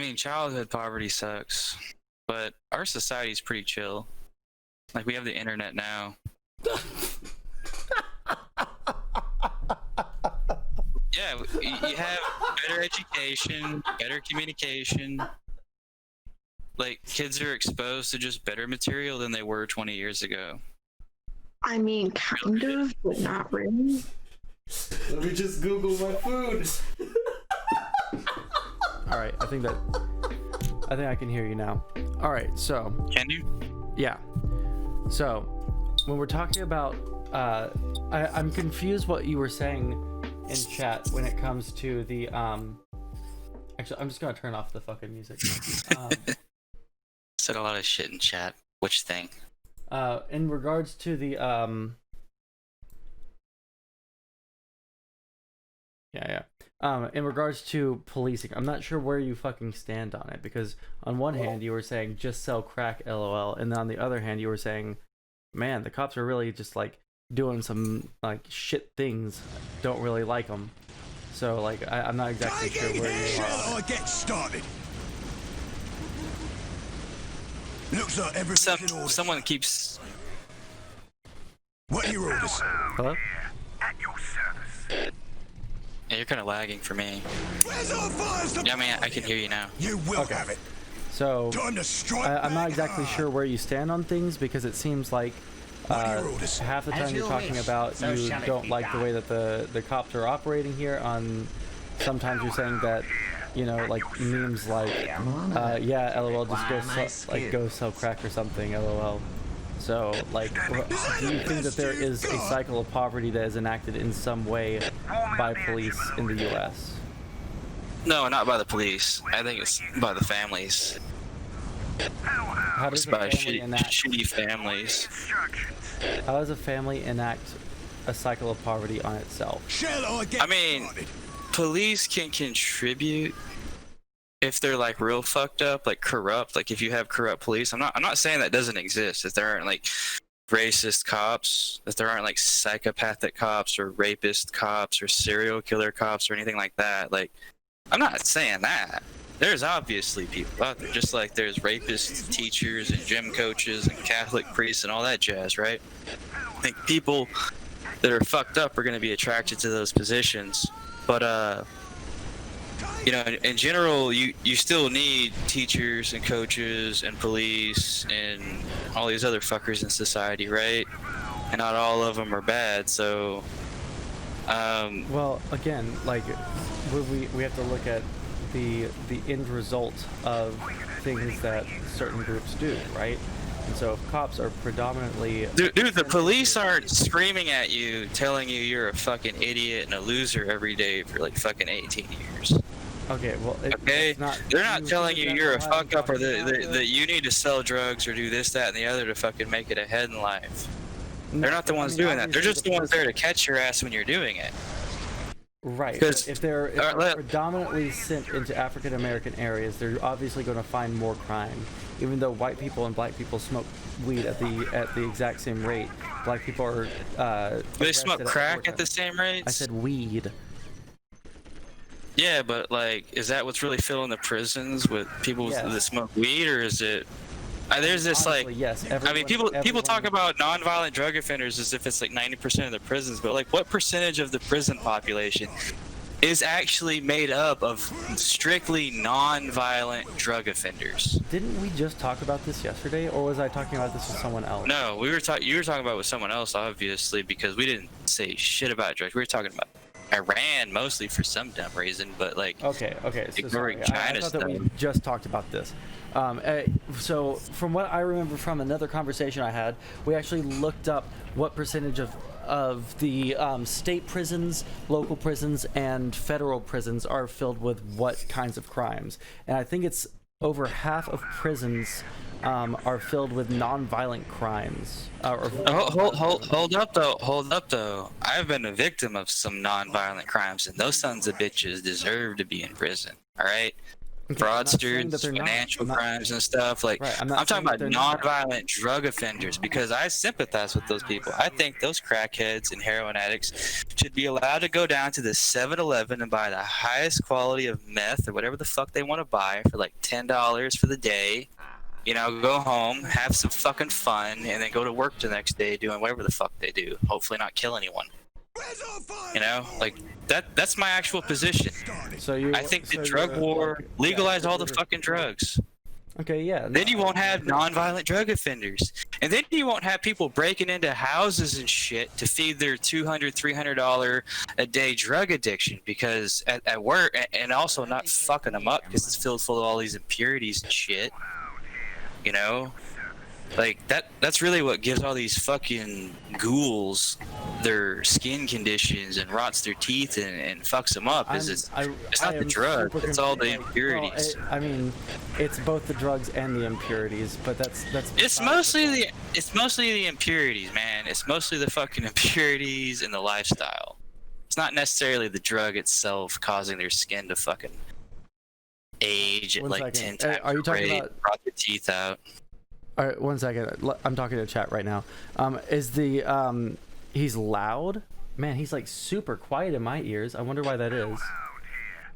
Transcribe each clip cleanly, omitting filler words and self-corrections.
mean, childhood poverty sucks, but our society's pretty chill. Like, we have the internet now. Yeah, you have better education, better communication. Like, kids are exposed to just better material than they were 20 years ago. I mean, kind of, but not really. Let me just Google my food. All right, I think I can hear you now. All right, so. Can you? Yeah. So, when we're talking about, I'm confused what you were saying in chat when it comes to the, actually, I'm just gonna turn off the fucking music. Said a lot of shit in chat. Which thing? In regards to the, in regards to policing, I'm not sure where you fucking stand on it, because on one hand you were saying just sell crack, lol, and then on the other hand you were saying, man, the cops are really just like doing some like shit things. Don't really like them. So like I'm not exactly sure where you are. I get started. Looks like everything's in order. Someone keeps. What are your orders? Hello? At your service. Yeah, you're kind of lagging for me. Where's our fires? Yeah, I mean, I can hear you now. You will have it. So Time to strike I'm not back exactly hard. sure where you stand on things, because it seems like half the time you're talking about you don't like the way that the cops are operating here. On sometimes you're saying that, you know, like memes like yeah, lol, just go sell crack or something, lol. So like, do you think that there is a cycle of poverty that is enacted in some way by police in the U.S.? No, not by the police. I think it's by the families. How does It's a by family enact? shitty families. How does a family enact a cycle of poverty on itself? Shall I get I mean, started? police can contribute if they're like real fucked up, like corrupt. Like if you have corrupt police, I'm not saying that doesn't exist. If there aren't like racist cops, if there aren't like psychopathic cops or rapist cops or serial killer cops or anything like that, like I'm not saying that. There's obviously people out there, just like there's rapist teachers and gym coaches and Catholic priests and all that jazz, right? I think people that are fucked up are going to be attracted to those positions, but you know, in general, you still need teachers and coaches and police and all these other fuckers in society, right? And not all of them are bad, so Well, again, like we have to look at the end result of things that certain groups do, right? And so if cops are predominantly dude, the police aren't screaming at you telling you you're a fucking idiot and a loser every day for like fucking 18 years. okay, well, Okay, it's not, they're not telling you you're a that's fuck up or why I'm talking that you need to sell drugs or do this, that, and the other to fucking make it ahead in life. No, They're not the I ones mean, doing that. They're obviously just the ones there to catch your ass when you're doing it. Right. 'Cause- If they're let- predominantly sent into African American areas, they're obviously going to find more crime. Even though white people and black people smoke weed at the exact same rate, black people are. They smoke arrested crack 4 at the times. same rates? I said weed. Yeah, but like, is that what's really filling the prisons with people Yes. that smoke weed, or is it? There's this Honestly, like, yes. I mean, people talk everyone- about nonviolent drug offenders as if it's like 90% of the prisons, but like, what percentage of the prison population is actually made up of strictly non-violent drug offenders? Didn't we just talk about this yesterday, or was I talking about this with someone else? No, you were talking about it with someone else, obviously, because we didn't say shit about drugs. We were talking about Iran mostly for some dumb reason, but like, Okay. So ignoring sorry. I China thought that we stuff. just talked about this. So from what I remember from another conversation I had, we actually looked up what percentage of the state prisons, local prisons, and federal prisons are filled with what kinds of crimes. And I think it's over half of prisons are filled with non-violent crimes. Hold up though. I've been a victim of some non-violent crimes, and those sons of bitches deserve to be in prison. All right. Okay, I'm not saying fraudsters, that they're not. financial I'm not- crimes and stuff. Like, Right, I'm not talking saying that about they're not. non-violent drug offenders because I sympathize with those people. I think those crackheads and heroin addicts should be allowed to go down to the 7-Eleven and buy the highest quality of meth or whatever the fuck they want to buy for like $10 for the day. You know, go home, have some fucking fun, and then go to work the next day doing whatever the fuck they do. Hopefully not kill anyone. You know, like that's my actual position. So you. I think the so drug you're, war, like, legalize yeah, all the you're- fucking drugs. Okay, yeah. Then you won't have non-violent drug offenders. And then you won't have people breaking into houses and shit to feed their $200, $300 a day drug addiction because at work, and also not fucking them up because it's filled full of all these impurities and shit. You know? Like, that's really what gives all these fucking ghouls their skin conditions and rots their teeth and fucks them up. It's not the drug, it's all the impurities. Well, I mean, it's both the drugs and the impurities, but that's. It's mostly the impurities, man. It's mostly the fucking impurities and the lifestyle. It's not necessarily the drug itself causing their skin to fucking age at 10 times Are you talking about? rot their teeth out. All right, 1 second. I'm talking to chat right now. Is the he's loud? Man, he's like super quiet in my ears. I wonder why that is.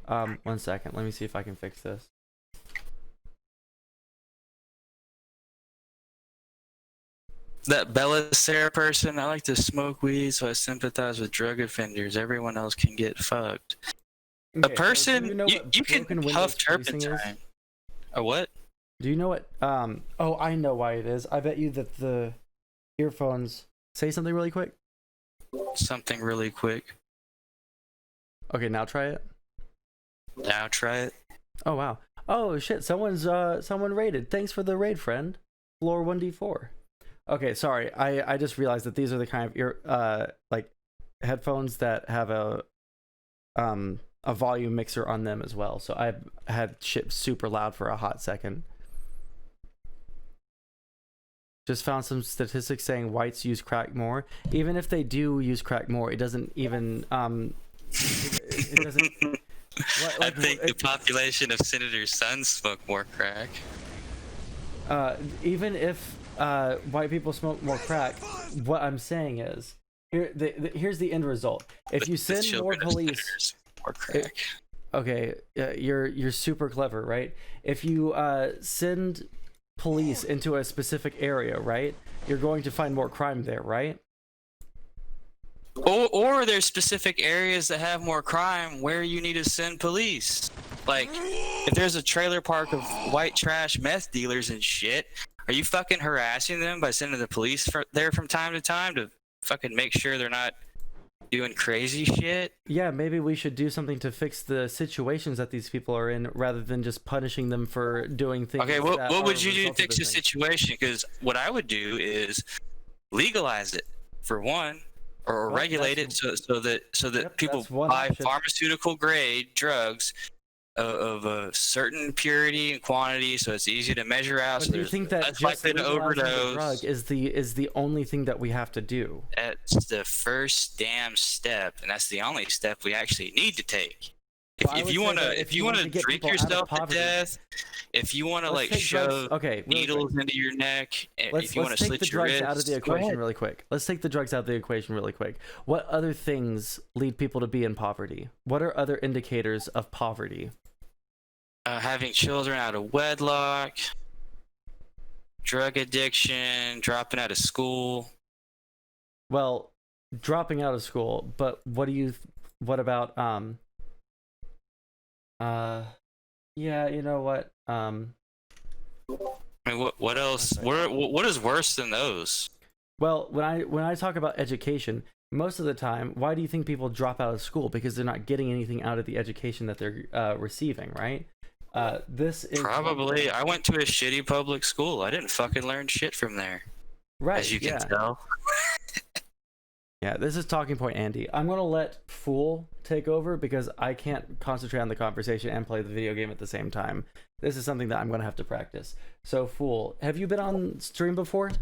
1 second. Let me see if I can fix this. That Belisara person, I like to smoke weed, so I sympathize with drug offenders. Everyone else can get fucked. A Okay, so person, do you know what you broken can windows puff policing is? turpentine. A what? Do you know what? Oh, I know why it is. I bet you that the earphones. Say something really quick. Something really quick. Okay, now try it. Now try it. Oh wow. Oh shit! Someone raided. Thanks for the raid, friend. Floor 1d4. Okay, sorry. I just realized that these are the kind of like headphones that have a volume mixer on them as well. So I had shit super loud for a hot second. Just found some statistics saying whites use crack more. Even if they do use crack more, it doesn't even it doesn't. I think the population of Senator's sons smoke more crack. Even if white people smoke more crack, what I'm saying is, here's the end result. If you send more police, more crack. Okay, you're super clever, right? If you send police into a specific area, right, you're going to find more crime there, right? Or there's specific areas that have more crime where you need to send police. Like, if there's a trailer park of white trash meth dealers and shit, are you fucking harassing them by sending the police there from time to time to fucking make sure they're not doing crazy shit? Yeah, maybe we should do something to fix the situations that these people are in rather than just punishing them for doing things. Okay, that what would are you do to result of fix the things. situation? Because what I would do is legalize it, for one, or Well, regulate it that's- so that Yep, people that's one buy option. pharmaceutical grade drugs of a certain purity and quantity, so it's easy to measure out. But So do you there's think that less just likely to legalizing the overdose. drug is the only thing that we have to do? That's the first damn step, and that's the only step we actually need to take. Well, I If would you say wanna, that if you wanna to get drink people out of yourself to poverty- death, if you wanna Let's like take drugs- shove okay, really quick. needles into your neck, if you wanna Let's take slit the your drugs wrists, out of the go equation ahead. really quick. Let's take the drugs out of the equation really quick. What other things lead people to be in poverty? What are other indicators of poverty? Having children out of wedlock, drug addiction, dropping out of school. Well, dropping out of school, but what about yeah, you know what? I mean, what else? What is worse than those? Well, when I talk about education, most of the time, why do you think people drop out of school? Because they're not getting anything out of the education that they're receiving, right? This is Probably. I went to a shitty public school. I didn't fucking learn shit from there, right. as you can yeah. tell. Yeah, this is Talking Point Andy. I'm going to let Fool take over because I can't concentrate on the conversation and play the video game at the same time. This is something that I'm going to have to practice. So, Fool, have you been on stream before?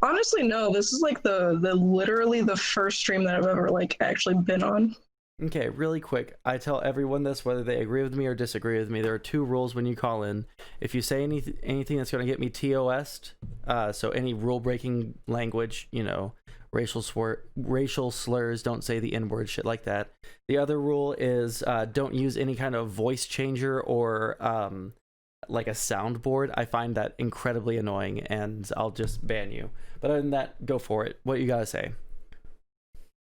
Honestly, no. This is like the literally the first stream that I've ever like actually been on. Okay, really quick. I tell everyone this, whether they agree with me or disagree with me. There are two rules when you call in. If you say anything that's going to get me TOS'd, so any rule-breaking language, you know, racial slurs, don't say the N-word, shit like that. The other rule is don't use any kind of voice changer or like a soundboard. I find that incredibly annoying, and I'll just ban you. But other than that, go for it. What you gotta say?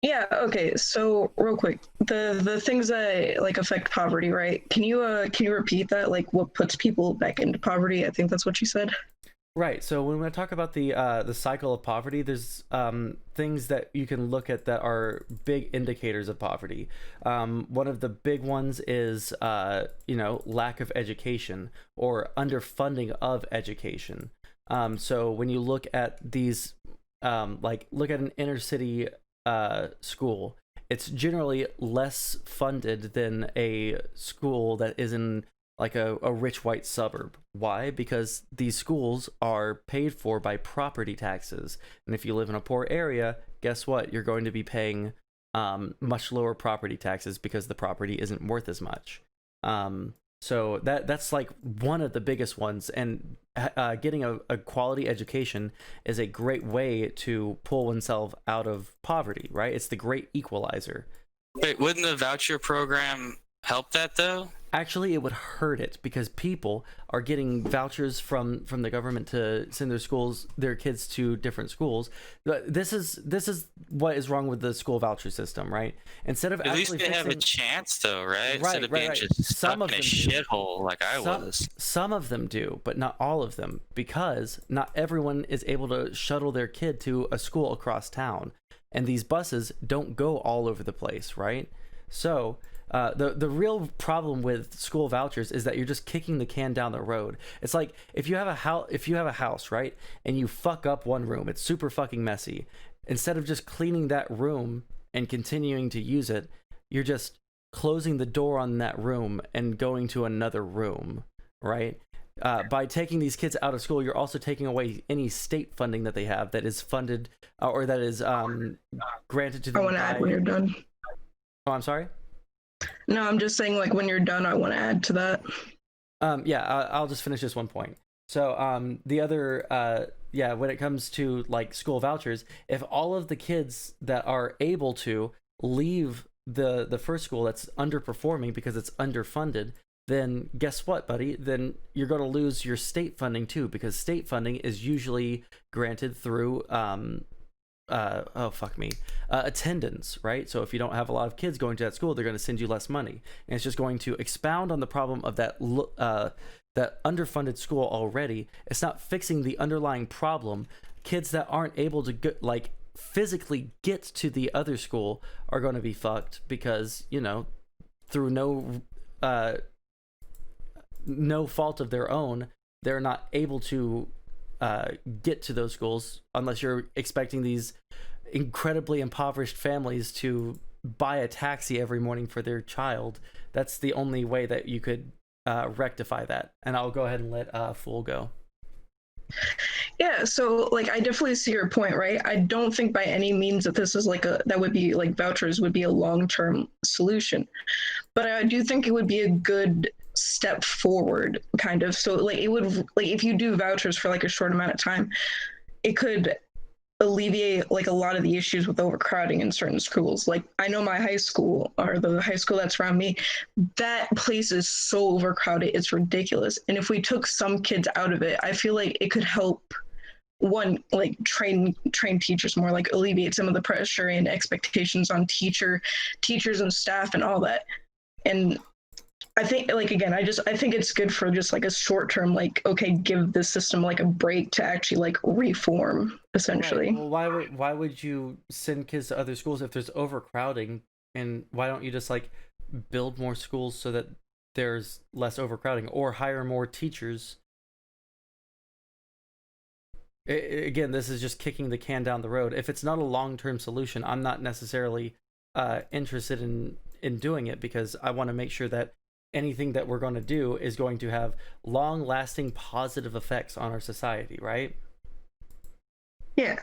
Yeah, okay. So real quick, the things that like affect poverty, right? Can you repeat that? Like what puts people back into poverty? I think that's what you said. Right. So when we talk about the cycle of poverty, there's things that you can look at that are big indicators of poverty. One of the big ones is you know, lack of education or underfunding of education. So when you look at these like look at an inner city school, it's generally less funded than a school that is in like a rich white suburb. Why? Because these schools are paid for by property taxes, and if you live in a poor area, guess what, you're going to be paying much lower property taxes because the property isn't worth as much. So that's like one of the biggest ones, and getting a quality education is a great way to pull oneself out of poverty, right? It's the great equalizer. Wait, wouldn't the voucher program help that though? Actually, it would hurt it because people are getting vouchers from the government to send their kids to different schools. This is what is wrong with the school voucher system, right? Instead of At least actually they have a chance though, right? Instead of being just stuck in a shithole like I was. Some of them do, but not all of them, because not everyone is able to shuttle their kid to a school across town, and these buses don't go all over the place, right? So the real problem with school vouchers is that you're just kicking the can down the road. It's like if you have a house, right, and you fuck up one room, it's super fucking messy. Instead of just cleaning that room and continuing to use it, you're just closing the door on that room and going to another room, right? By taking these kids out of school, you're also taking away any state funding that they have that is funded or that is granted to them. I want to add when you're done. Oh, I'm sorry? No, I'm just saying, like, when you're done, I want to add to that. Yeah, I'll just finish this one point. So the other, yeah, when it comes to like school vouchers, if all of the kids that are able to leave the first school that's underperforming because it's underfunded, then guess what, buddy? Then you're going to lose your state funding too, because state funding is usually granted through attendance, right? So if you don't have a lot of kids going to that school, they're going to send you less money, and it's just going to expound on the problem of that that underfunded school already. It's not fixing the underlying problem. Kids that aren't able to like physically get to the other school are going to be fucked because, you know, through no fault of their own, they're not able to get to those schools unless you're expecting these incredibly impoverished families to buy a taxi every morning for their child. That's the only way that you could rectify that. And I'll go ahead and let Fool go. Yeah, so like I definitely see your point, right? I don't think by any means that this is like that would be like vouchers would be a long-term solution, but I do think it would be a good step forward, kind of. So like it would, like if you do vouchers for like a short amount of time, it could alleviate like a lot of the issues with overcrowding in certain schools. Like I know my high school, or the high school that's around me, that place is so overcrowded, it's ridiculous. And if we took some kids out of it, I feel like it could help one, like train teachers more, like alleviate some of the pressure and expectations on teachers and staff and all that. And I think, like, again, I think it's good for just like a short term, like, okay, give the system like a break to actually like reform, essentially. Right. Well, why would you send kids to other schools if there's overcrowding? And why don't you just like build more schools so that there's less overcrowding, or hire more teachers? Again, this is just kicking the can down the road. If it's not a long-term solution, I'm not necessarily interested in doing it, because I want to make sure that anything that we're going to do is going to have long-lasting positive effects on our society, right? Yeah.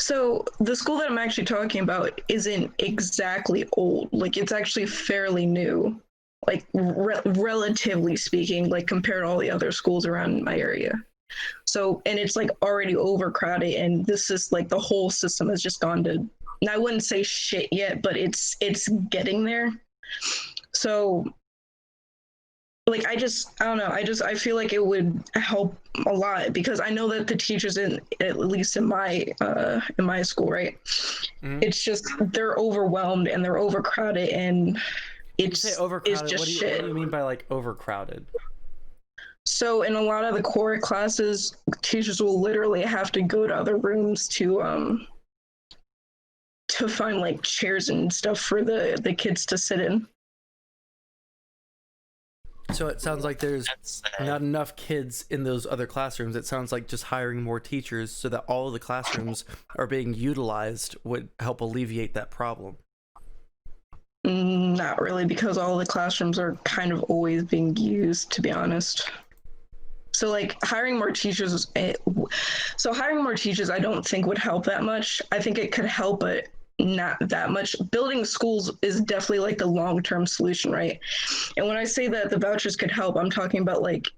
So the school that I'm actually talking about isn't exactly old. Like it's actually fairly new, like relatively speaking, like compared to all the other schools around my area. So and it's like already overcrowded, and this is like the whole system has just gone to. And I wouldn't say shit yet, but it's getting there. So like I don't know, I feel like it would help a lot because I know that the teachers in at least in my school, right, it's just they're overwhelmed and they're overcrowded, and When you say overcrowded, it's just what shit. do you mean by like overcrowded? So in a lot of the core classes, teachers will literally have to go to other rooms to find like chairs and stuff for the kids to sit in. So it sounds like there's That's not enough kids in those other classrooms. It sounds like just hiring more teachers so that all of the classrooms are being utilized would help alleviate that problem. Not really, because all the classrooms are kind of always being used, to be honest. So like hiring more teachers, hiring more teachers, I don't think would help that much. I think it could help, but not that much. Building schools is definitely like the long-term solution, right? And when I say that the vouchers could help, I'm talking about like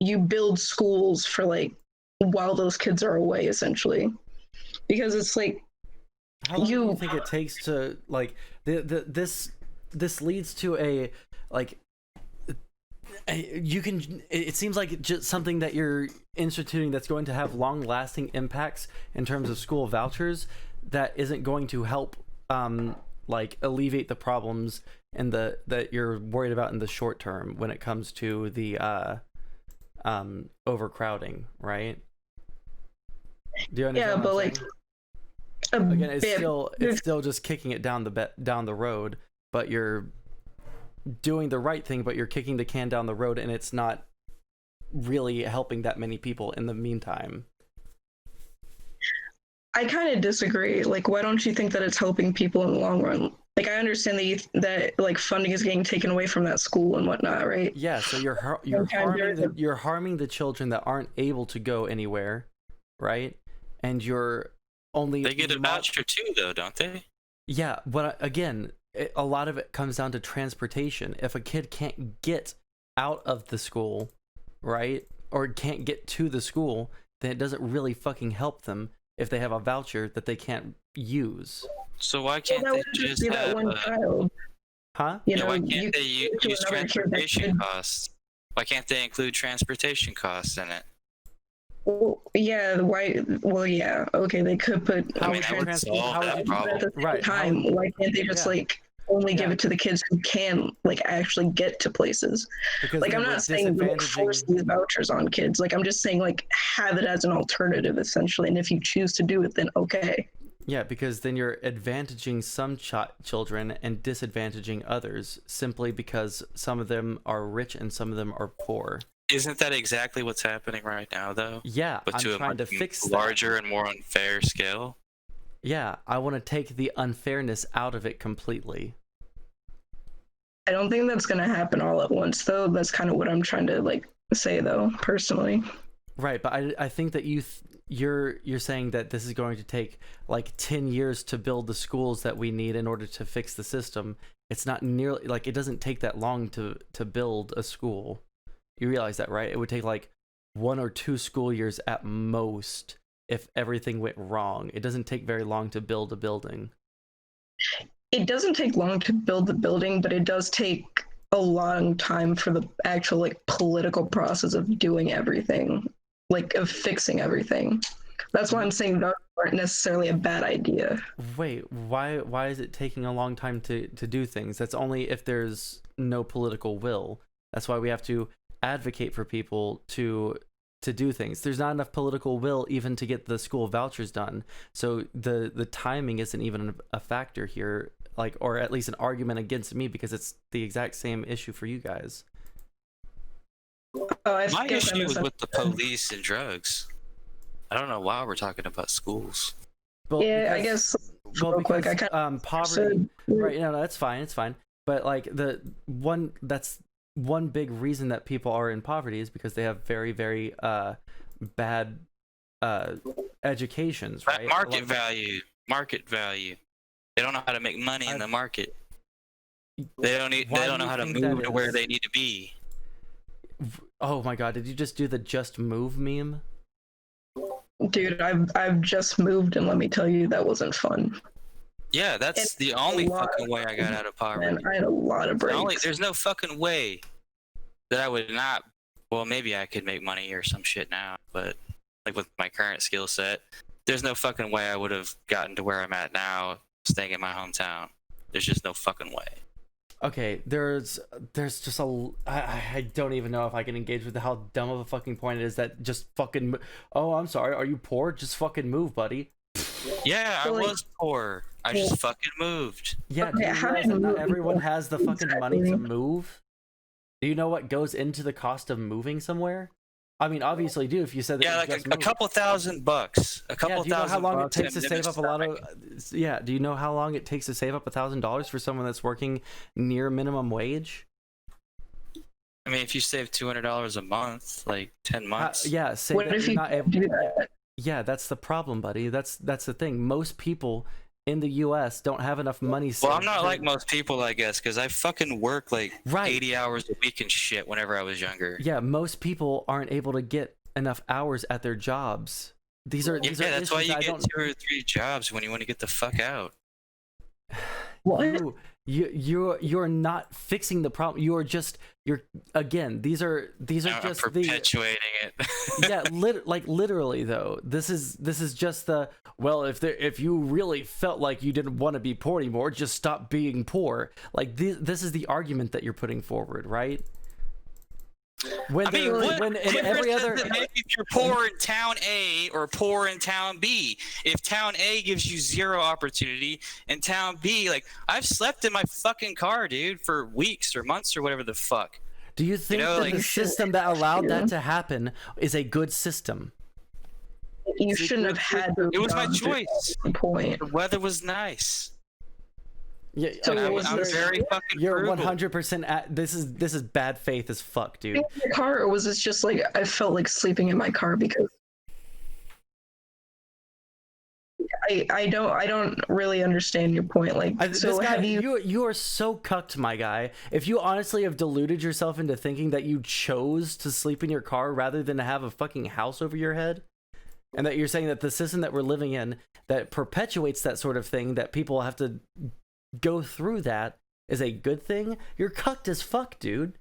you build schools for like while those kids are away, essentially, because it's like How long do you think it takes to like this leads to a like you can it seems like just something that you're instituting that's going to have long-lasting impacts in terms of school vouchers that isn't going to help like alleviate the problems and that you're worried about in the short term when it comes to the overcrowding, right? Do you understand? Yeah, but like again, it's still just kicking it down the road, but you're doing the right thing, but you're kicking the can down the road, and it's not really helping that many people in the meantime. I kind of disagree. Like, why don't you think that it's helping people in the long run? Like, I understand that like funding is getting taken away from that school and whatnot, right? Yeah, so you're harming the children that aren't able to go anywhere, right? And you're only they get a voucher too, though, don't they? Yeah, but again, a lot of it comes down to transportation. If a kid can't get out of the school, right, or can't get to the school, then it doesn't really fucking help them if they have a voucher that they can't use. So why can't they just be that have one child? Huh? You yeah, know, why can't they use another kid that transportation could- costs? Why can't they include transportation costs in it? Well, yeah, why? Well, yeah, okay, they could put. I mean, that would solve that But problem. at the same Right, time, why can't they just Yeah. like only give Yeah. it to the kids who can like actually get to places? Because Like, I'm then we're not saying don't force disadvantaging. these vouchers on kids. Like, I'm just saying like have it as an alternative, essentially. And if you choose to do it, then okay. Yeah, because then you're advantaging some children and disadvantaging others simply because some of them are rich and some of them are poor. Isn't that exactly what's happening right now, though? Yeah, But I'm to a trying to much fix that. larger and more unfair scale. Yeah, I want to take the unfairness out of it completely. I don't think that's gonna happen all at once, though. That's kind of what I'm trying to like say, though, personally. Right, but I think that you're saying that this is going to take like 10 years to build the schools that we need in order to fix the system. It's not nearly like it doesn't take that long to build a school. You realize that, right? It would take like 1 or 2 school years at most if everything went wrong. It doesn't take very long to build a building. It doesn't take long to build the building, but it does take a long time for the actual like political process of doing everything, like of fixing everything. That's why I'm saying that aren't necessarily a bad idea. Wait, why is it taking a long time to do things? That's only if there's no political will. That's why we have to advocate for people to do things. There's not enough political will even to get the school vouchers done. So the timing isn't even a factor here, like, or at least an argument against me, because it's the exact same issue for you guys. My issue is with the police and drugs. I don't know why we're talking about schools. Well, Yeah, I guess real quick, I kind poverty. Right? No, that's fine. It's fine. But like that's one big reason that people are in poverty is because they have very, very bad educations, That right? market value. They don't know how to make money in the market. They don't know how to move to where they need to be. Oh my god, did you just do the just move meme? Dude, I've just moved, and let me tell you, that wasn't fun. Yeah, that's the only fucking way I got out of poverty. Man, I had a lot of breaks. There's no fucking way that I would not. Well, maybe I could make money or some shit now, but like with my current skill set, there's no fucking way I would have gotten to where I'm at now, staying in my hometown. There's just no fucking way. Okay, there's just I don't even know if I can engage with how dumb of a fucking point it is that just fucking. Oh, I'm sorry. Are you poor? Just fucking move, buddy. Yeah, I was poor. I just fucking moved. Yeah, do you realize that not everyone has the fucking money to move? Do you know what goes into the cost of moving somewhere? I mean, obviously, do if you said that. Yeah, like a couple $1,000. A couple do you know how long it takes to save up a lot of? Yeah, do you know how long it takes to save up $1,000 for someone that's working near minimum wage? I mean, if you save $200 a month, like 10 months. Yeah, say What that if you're you not able. do that? Yeah, that's the problem, buddy. That's the thing. Most people in the U.S. don't have enough money saved. Well, I'm not like most people, I guess, because I fucking work like Right. 80 hours a week and shit whenever I was younger. Yeah, most people aren't able to get enough hours at their jobs. These are that's why issues you I get don't. 2 or 3 jobs when you want to get the fuck out. What? You're not fixing the problem. You're again. These are I'm just perpetuating it. yeah, literally though. This is just the well. If you really felt like you didn't want to be poor anymore, just stop being poor. Like this is the argument that you're putting forward, right? When in every other, if you're poor in town A or poor in town B, if town A gives you 0 opportunity and town B, like I've slept in my fucking car, dude, for weeks or months or whatever the fuck. do you think that the system that allowed that to happen is a good system? You shouldn't have had to. It was my choice. Point. The weather was nice. Yeah, So And was I'm there- very fucking you're frugal. 100%. This is bad faith as fuck, dude. In the car, or was this just like I felt like sleeping in my car because I don't really understand your point. Like, so this guy, have you? you are so cucked, my guy. If you honestly have deluded yourself into thinking that you chose to sleep in your car rather than to have a fucking house over your head, and that you're saying that the system that we're living in that perpetuates that sort of thing, that people have to go through that, is a good thing, you're cucked as fuck, dude.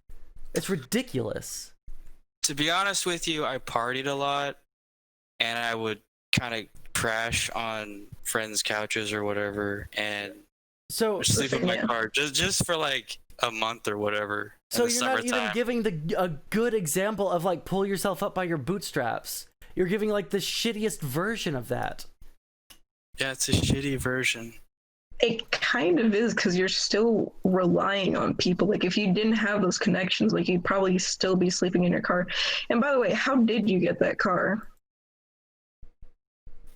It's ridiculous. To be honest with you, I partied a lot, and I would kind of crash on friends' couches or whatever, and So sleep in my car just for like a month or whatever. So in the you're not even summertime. giving a good example of like pull yourself up by your bootstraps. You're giving like the shittiest version of that. Yeah, it's a shitty version. It kind of is because you're still relying on people. Like, if you didn't have those connections, like you'd probably still be sleeping in your car. And by the way, how did you get that car?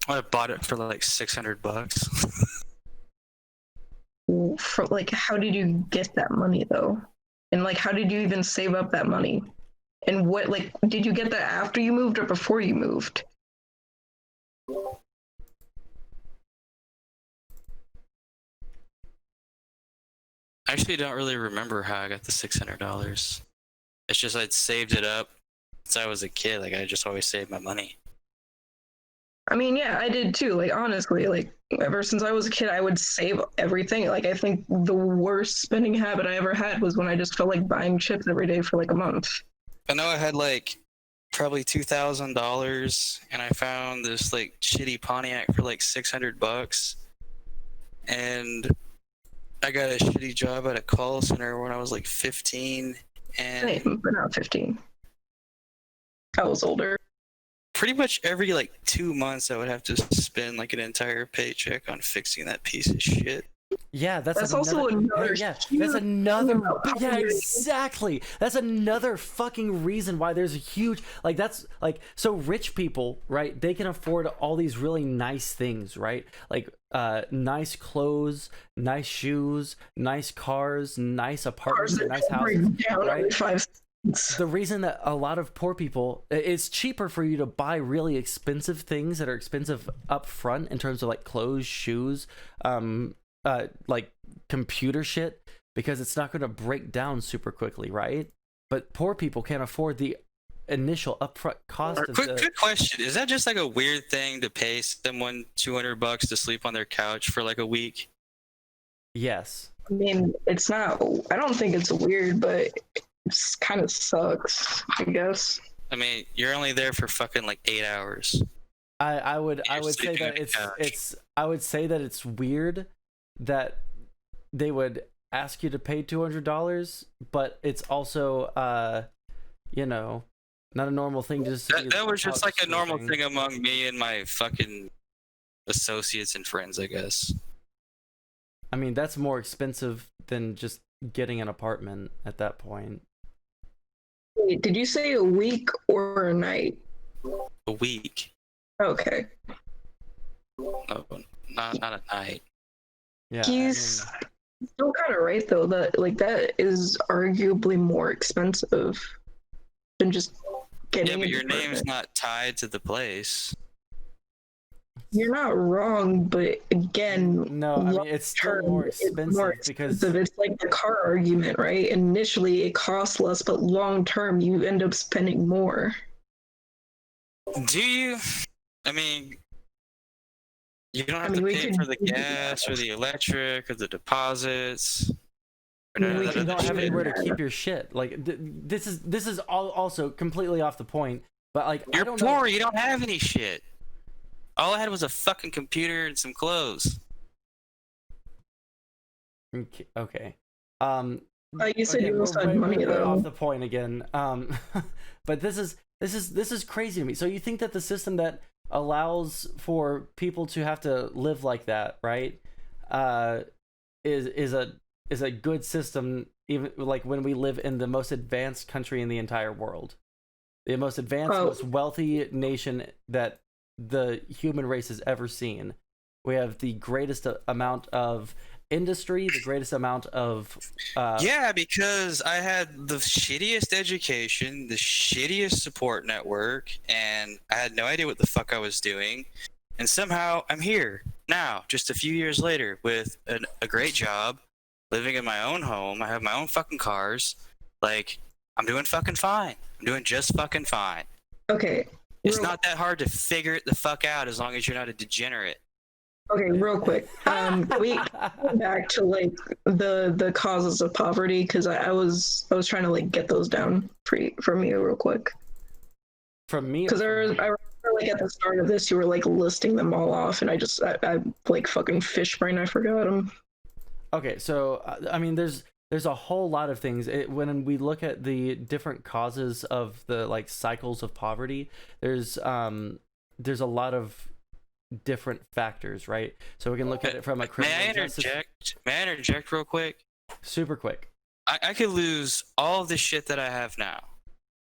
I bought it for like $600. For like, how did you get that money though? And like, how did you even save up that money? And what, like, did you get that after you moved or before you moved? I actually don't really remember how I got the $600. It's just I'd saved it up since I was a kid. Like I just always saved my money. I mean, yeah, I did too. Like, honestly, like, ever since I was a kid, I would save everything. Like, I think the worst spending habit I ever had was when I just felt like buying chips every day for like a month. I know I had like probably $2,000, and I found this like shitty Pontiac for like $600, and I got a shitty job at a call center when I was like 15, and Same, but not 15. I was older. pretty much every like 2 months I would have to spend like an entire paycheck on fixing that piece of shit. Yeah, that's also another. yeah, that's huge another. thing about Yeah, poverty. exactly. That's another fucking reason why there's a huge like that's like so rich people, right? They can afford all these really nice things, right? Like nice clothes, nice shoes, nice cars, nice apartments, Cars that nice houses. break down right? every 5 the reason that a lot of poor people, it's cheaper for you to buy really expensive things that are expensive up front in terms of like clothes, shoes, like computer shit, because it's not going to break down super quickly, right? But poor people can't afford the initial upfront cost of Quick question: is that just like a weird thing to pay someone $200 to sleep on their couch for like a week? Yes. I mean, it's not. I don't think it's weird, but it kind of sucks, I guess. I mean, you're only there for fucking like 8 hours. I would say sleeping that on the it's I would say that it's weird that they would ask you to pay $200, but it's also you know, not a normal thing to just That was just like a normal sleeping. thing among me and my fucking associates and friends, I guess. I mean, that's more expensive than just getting an apartment at that point. Wait, did you say a week or a night? A week. Okay. No, not a night. Yeah. He's still kind of right though. That is arguably more expensive than just getting. Yeah, but an your name's apartment. not tied to the place. You're not wrong, but again, no, I mean it's still more expensive because it's like the car argument, right? Initially, it costs less, but long term, you end up spending more. Do you? I mean, you don't have mean, to we pay could for the do gas or the electric or the deposits. I mean, we you could don't have do anywhere to that. keep your shit. Like this is all also completely off the point. But like I You're don't poor. know. You don't have any shit. All I had was a fucking computer and some clothes. Okay. You said Okay, you we're also had way, money way off though. the point again. But this is crazy to me. So you think that the system that allows for people to have to live like that, right? Is a good system, even like when we live in the most advanced country in the entire world, the most advanced, most wealthy nation that the human race has ever seen. We have the greatest amount of industry, the greatest amount of Yeah, because I had the shittiest education, the shittiest support network, and I had no idea what the fuck I was doing. And somehow I'm here now, just a few years later, with a great job, living in my own home. I have my own fucking cars. Like, I'm doing fucking fine. I'm doing just fucking fine. Okay. It's not that hard to figure it the fuck out as long as you're not a degenerate. Okay, real quick. We go back to like the causes of poverty because I was trying to like get those down from you real quick. From me, Because I remember like at the start of this, you were like listing them all off, and I like fucking fish brain. I forgot them. okay, so I mean, there's a whole lot of things. When we look at the different causes of the like cycles of poverty, there's a lot of different factors, right? So we can look at it from a criminal justice. May I interject real quick? Super quick. I could lose all of the shit that I have now.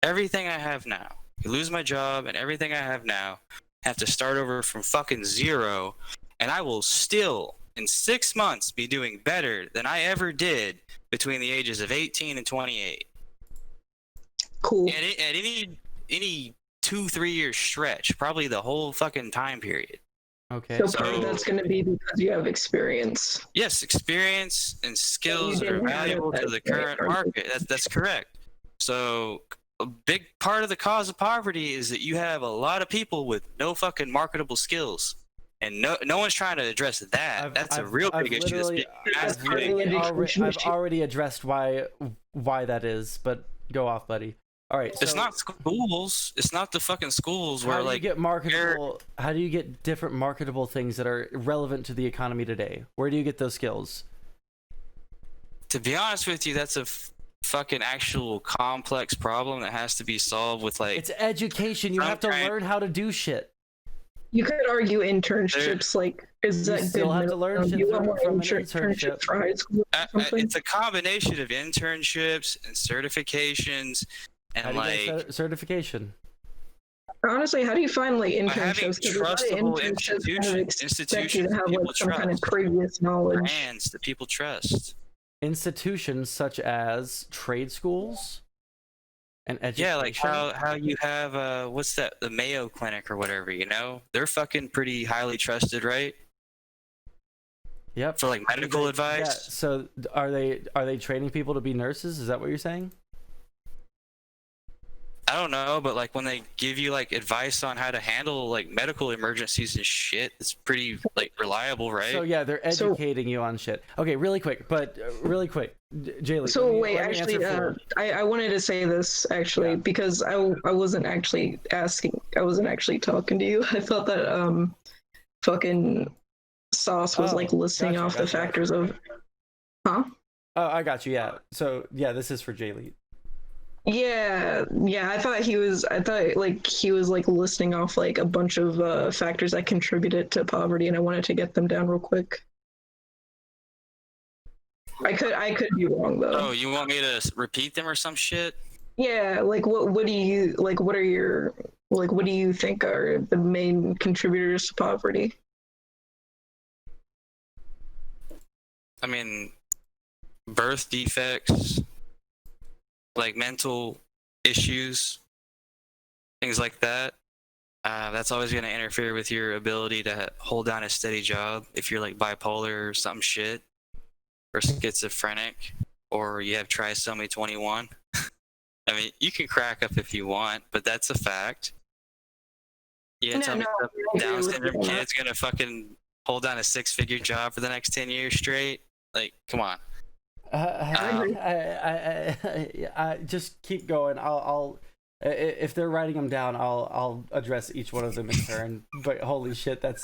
Everything I have now. I could lose my job and everything I have now. Have to start over from fucking zero. And I will still, in 6 months, be doing better than I ever did between the ages of 18 and 28. Cool. At any 2-3 year stretch, probably the whole fucking time period. Okay. So part of that's going to be because you have experience. Yes, experience and skills that are valuable to the current market. That's correct. So a big part of the cause of poverty is that you have a lot of people with no fucking marketable skills. And no one's trying to address that. That's a real big issue. I've already addressed why that is, but go off, buddy. All right. So it's not schools. It's not the fucking schools where like get marketable. How do you get different marketable things that are relevant to the economy today? Where do you get those skills? To be honest with you, that's a fucking actual complex problem that has to be solved with like. It's education. You have to learn how to do shit. You could argue internships, like, is that you still good? Have to learn shit from an internship. For high school or something? It's a combination of internships and certifications and how do you get certification. Honestly, how do you find like internships? Trustable institutions you to have like some kind of previous knowledge. Brands that people trust. Institutions such as trade schools. And education. Yeah, like how you have what's that, the Mayo Clinic or whatever, you know? They're fucking pretty highly trusted, right? Yep. For like medical advice. Yeah. So are they training people to be nurses? Is that what you're saying? I don't know, but like when they give you like advice on how to handle like medical emergencies and shit, it's pretty like reliable, right? So yeah, they're educating you on shit. Okay, really quick, Jaylee. So wait, actually, I wanted to say this actually because I wasn't actually asking. I wasn't actually talking to you. I thought that fucking Sauce was like listing off the factors of. Huh? Oh, I got you. Yeah. So yeah, this is for Jaylee. Yeah, I thought he was like listing off like a bunch of factors that contributed to poverty, and I wanted to get them down real quick. I could be wrong though. Oh, you want me to repeat them or some shit? Yeah, like what do you like? What are your like? What do you think are the main contributors to poverty? I mean, birth defects, like mental issues, things like that. That's always going to interfere with your ability to hold down a steady job if you're like bipolar or some shit, or schizophrenic, or you have trisomy 21. I mean, you can crack up if you want, but that's a fact. Yeah, tell me some Down syndrome kid's gonna fucking hold down a 6-figure job for the next 10 years straight? Like, come on. I just keep going. I'll if they're writing them down, I'll address each one of them in turn. But holy shit, that's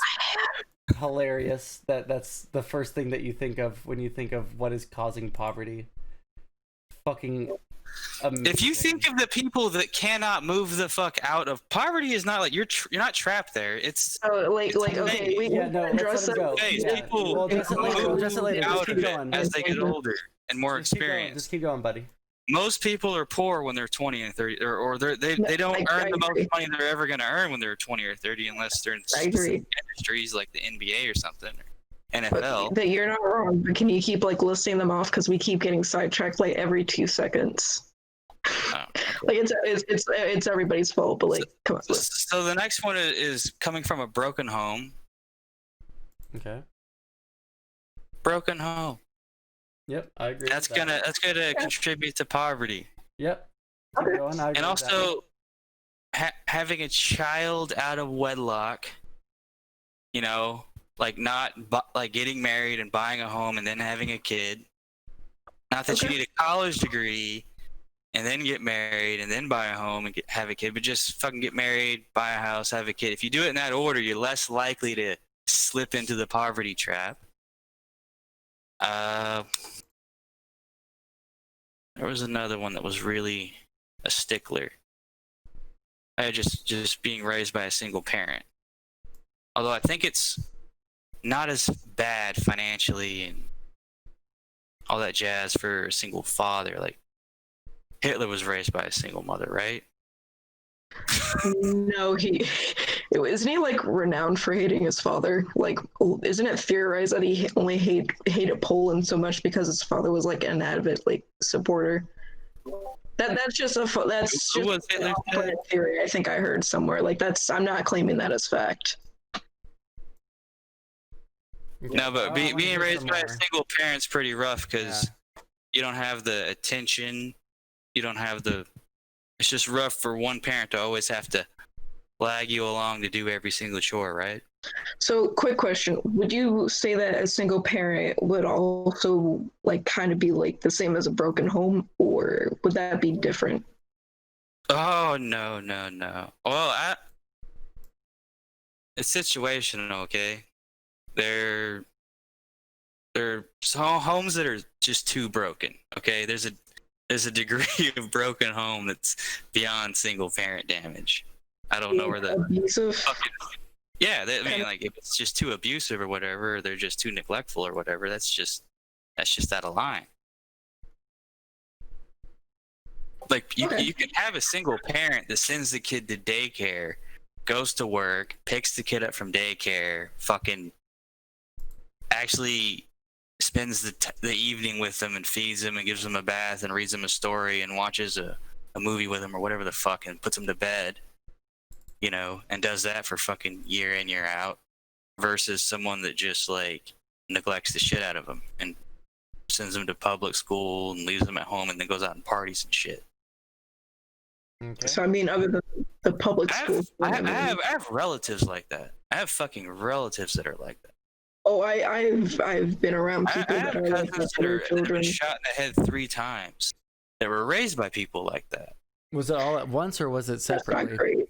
hilarious. That's the first thing that you think of when you think of what is causing poverty. Fucking amazing. If you think of the people that cannot move the fuck out of poverty, is not like you're not trapped there. It's okay, we address it. People We'll address it later. We'll address it later. Just keep going. As they get older and more experienced. Just keep going, buddy. Most people are poor when they're 20 and 30, or they don't earn the most money they're ever going to earn when they're 20 or 30, unless they're in specific industries like the NBA or something, or NFL. That you're not wrong, but can you keep like listing them off because we keep getting sidetracked like every 2 seconds. Like it's everybody's fault, but like come on. So the next one is coming from a broken home. Okay. Broken home. Yep, I agree. That's gonna contribute to poverty. Yep. Keep going. I agree and also having a child out of wedlock. You know, like not like getting married and buying a home and then having a kid. Not that you need a college degree and then get married and then buy a home and have a kid, but just fucking get married, buy a house, have a kid. If you do it in that order, you're less likely to slip into the poverty trap. There was another one that was really a stickler. Just being raised by a single parent. Although I think it's not as bad financially and all that jazz for a single father. Like Hitler was raised by a single mother, right? No, isn't he like renowned for hating his father? Like, isn't it theorized that he only hated Poland so much because his father was like an avid like supporter? That's just a theory. I think I heard somewhere. Like I'm not claiming that as fact. No, but being raised by a single parent's pretty rough because you don't have the attention. You don't have it's just rough for one parent to always have to lag you along to do every single chore, right? So, quick question. Would you say that a single parent would also like kind of be like the same as a broken home, or would that be different? Oh, no. Well, it's situational, okay? They're homes that are just too broken, okay? There's a degree of broken home that's beyond single parent damage. I don't know where the abusive. Yeah, I mean, like if it's just too abusive or whatever, or they're just too neglectful or whatever. That's just out of line. Like you can have a single parent that sends the kid to daycare, goes to work, picks the kid up from daycare, fucking actually spends the evening with them and feeds them and gives them a bath and reads them a story and watches a a movie with him or whatever the fuck and puts him to bed, you know, and does that for fucking year in, year out, versus someone that just like neglects the shit out of him and sends them to public school and leaves them at home and then goes out and parties and shit. Okay. So I mean, other than the public schools, I have relatives like that. I have fucking relatives that are like that. Oh, I've been around people I that have are like cousins that that with have children. been shot in the head 3 times that were raised by people like that. Was it all at once or was it That's not separately? great.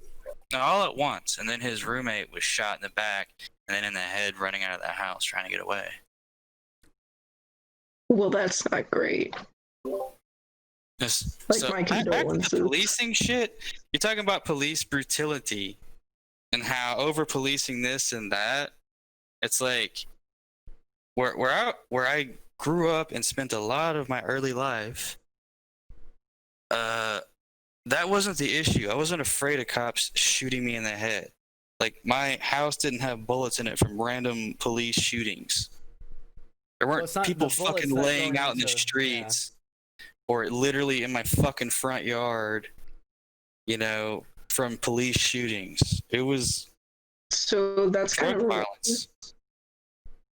No, all at once, and then his roommate was shot in the back and then in the head running out of the house trying to get away. Well, that's not great. Just, Like, so my back to the condolences. policing shit. You're talking about police brutality and how over policing this and that. It's like where I grew up and spent a lot of my early life. That wasn't the issue. I wasn't afraid of cops shooting me in the head. Like, my house didn't have bullets in it from random police shootings. There weren't it's not people the bullets fucking that laying go out in the into- streets or literally in my fucking front yard, you know, from police shootings. It was So that's kind drug of violence.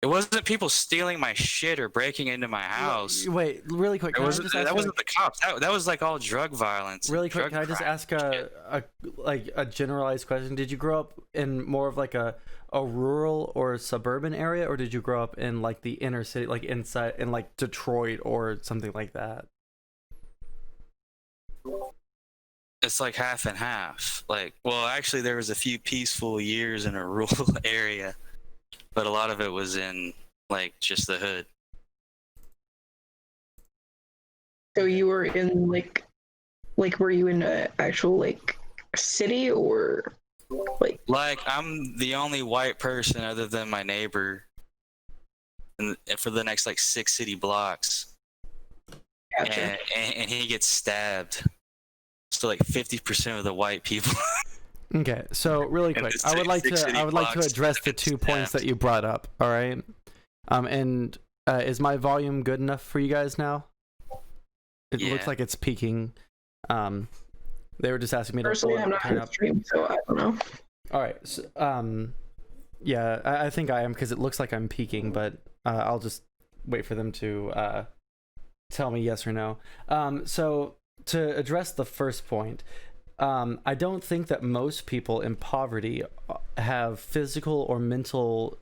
It wasn't people stealing my shit or breaking into my house. Wait, really quick. It Can I wasn't, just ask that a- wasn't the cops. That was like all drug violence. and Really quick, drug can I just crime ask and shit. a generalized question? Did you grow up in more of like a rural or suburban area, or did you grow up in like the inner city, like inside in like Detroit or something like that? It's like half and half. Like, well, actually, there was a few peaceful years in a rural area, but a lot of it was in like just the hood. So you were in like were you in an actual like city or like? Like, I'm the only white person other than my neighbor, and for the next like 6 city blocks, Gotcha. and he gets stabbed. So like 50% of the white people. Okay, so really And quick, the I would like six to city blocks address the that 2 gets points that stabbed. you brought up. All right, and is my volume good enough for you guys now? It looks Yeah. like it's peaking. They were just asking me to Personally, I'm not turn in the up. stream, so I don't know. All right. So, yeah, I think I am because it looks like I'm peaking, but I'll just wait for them to tell me yes or no. So to address the first point, I don't think that most people in poverty have physical or mental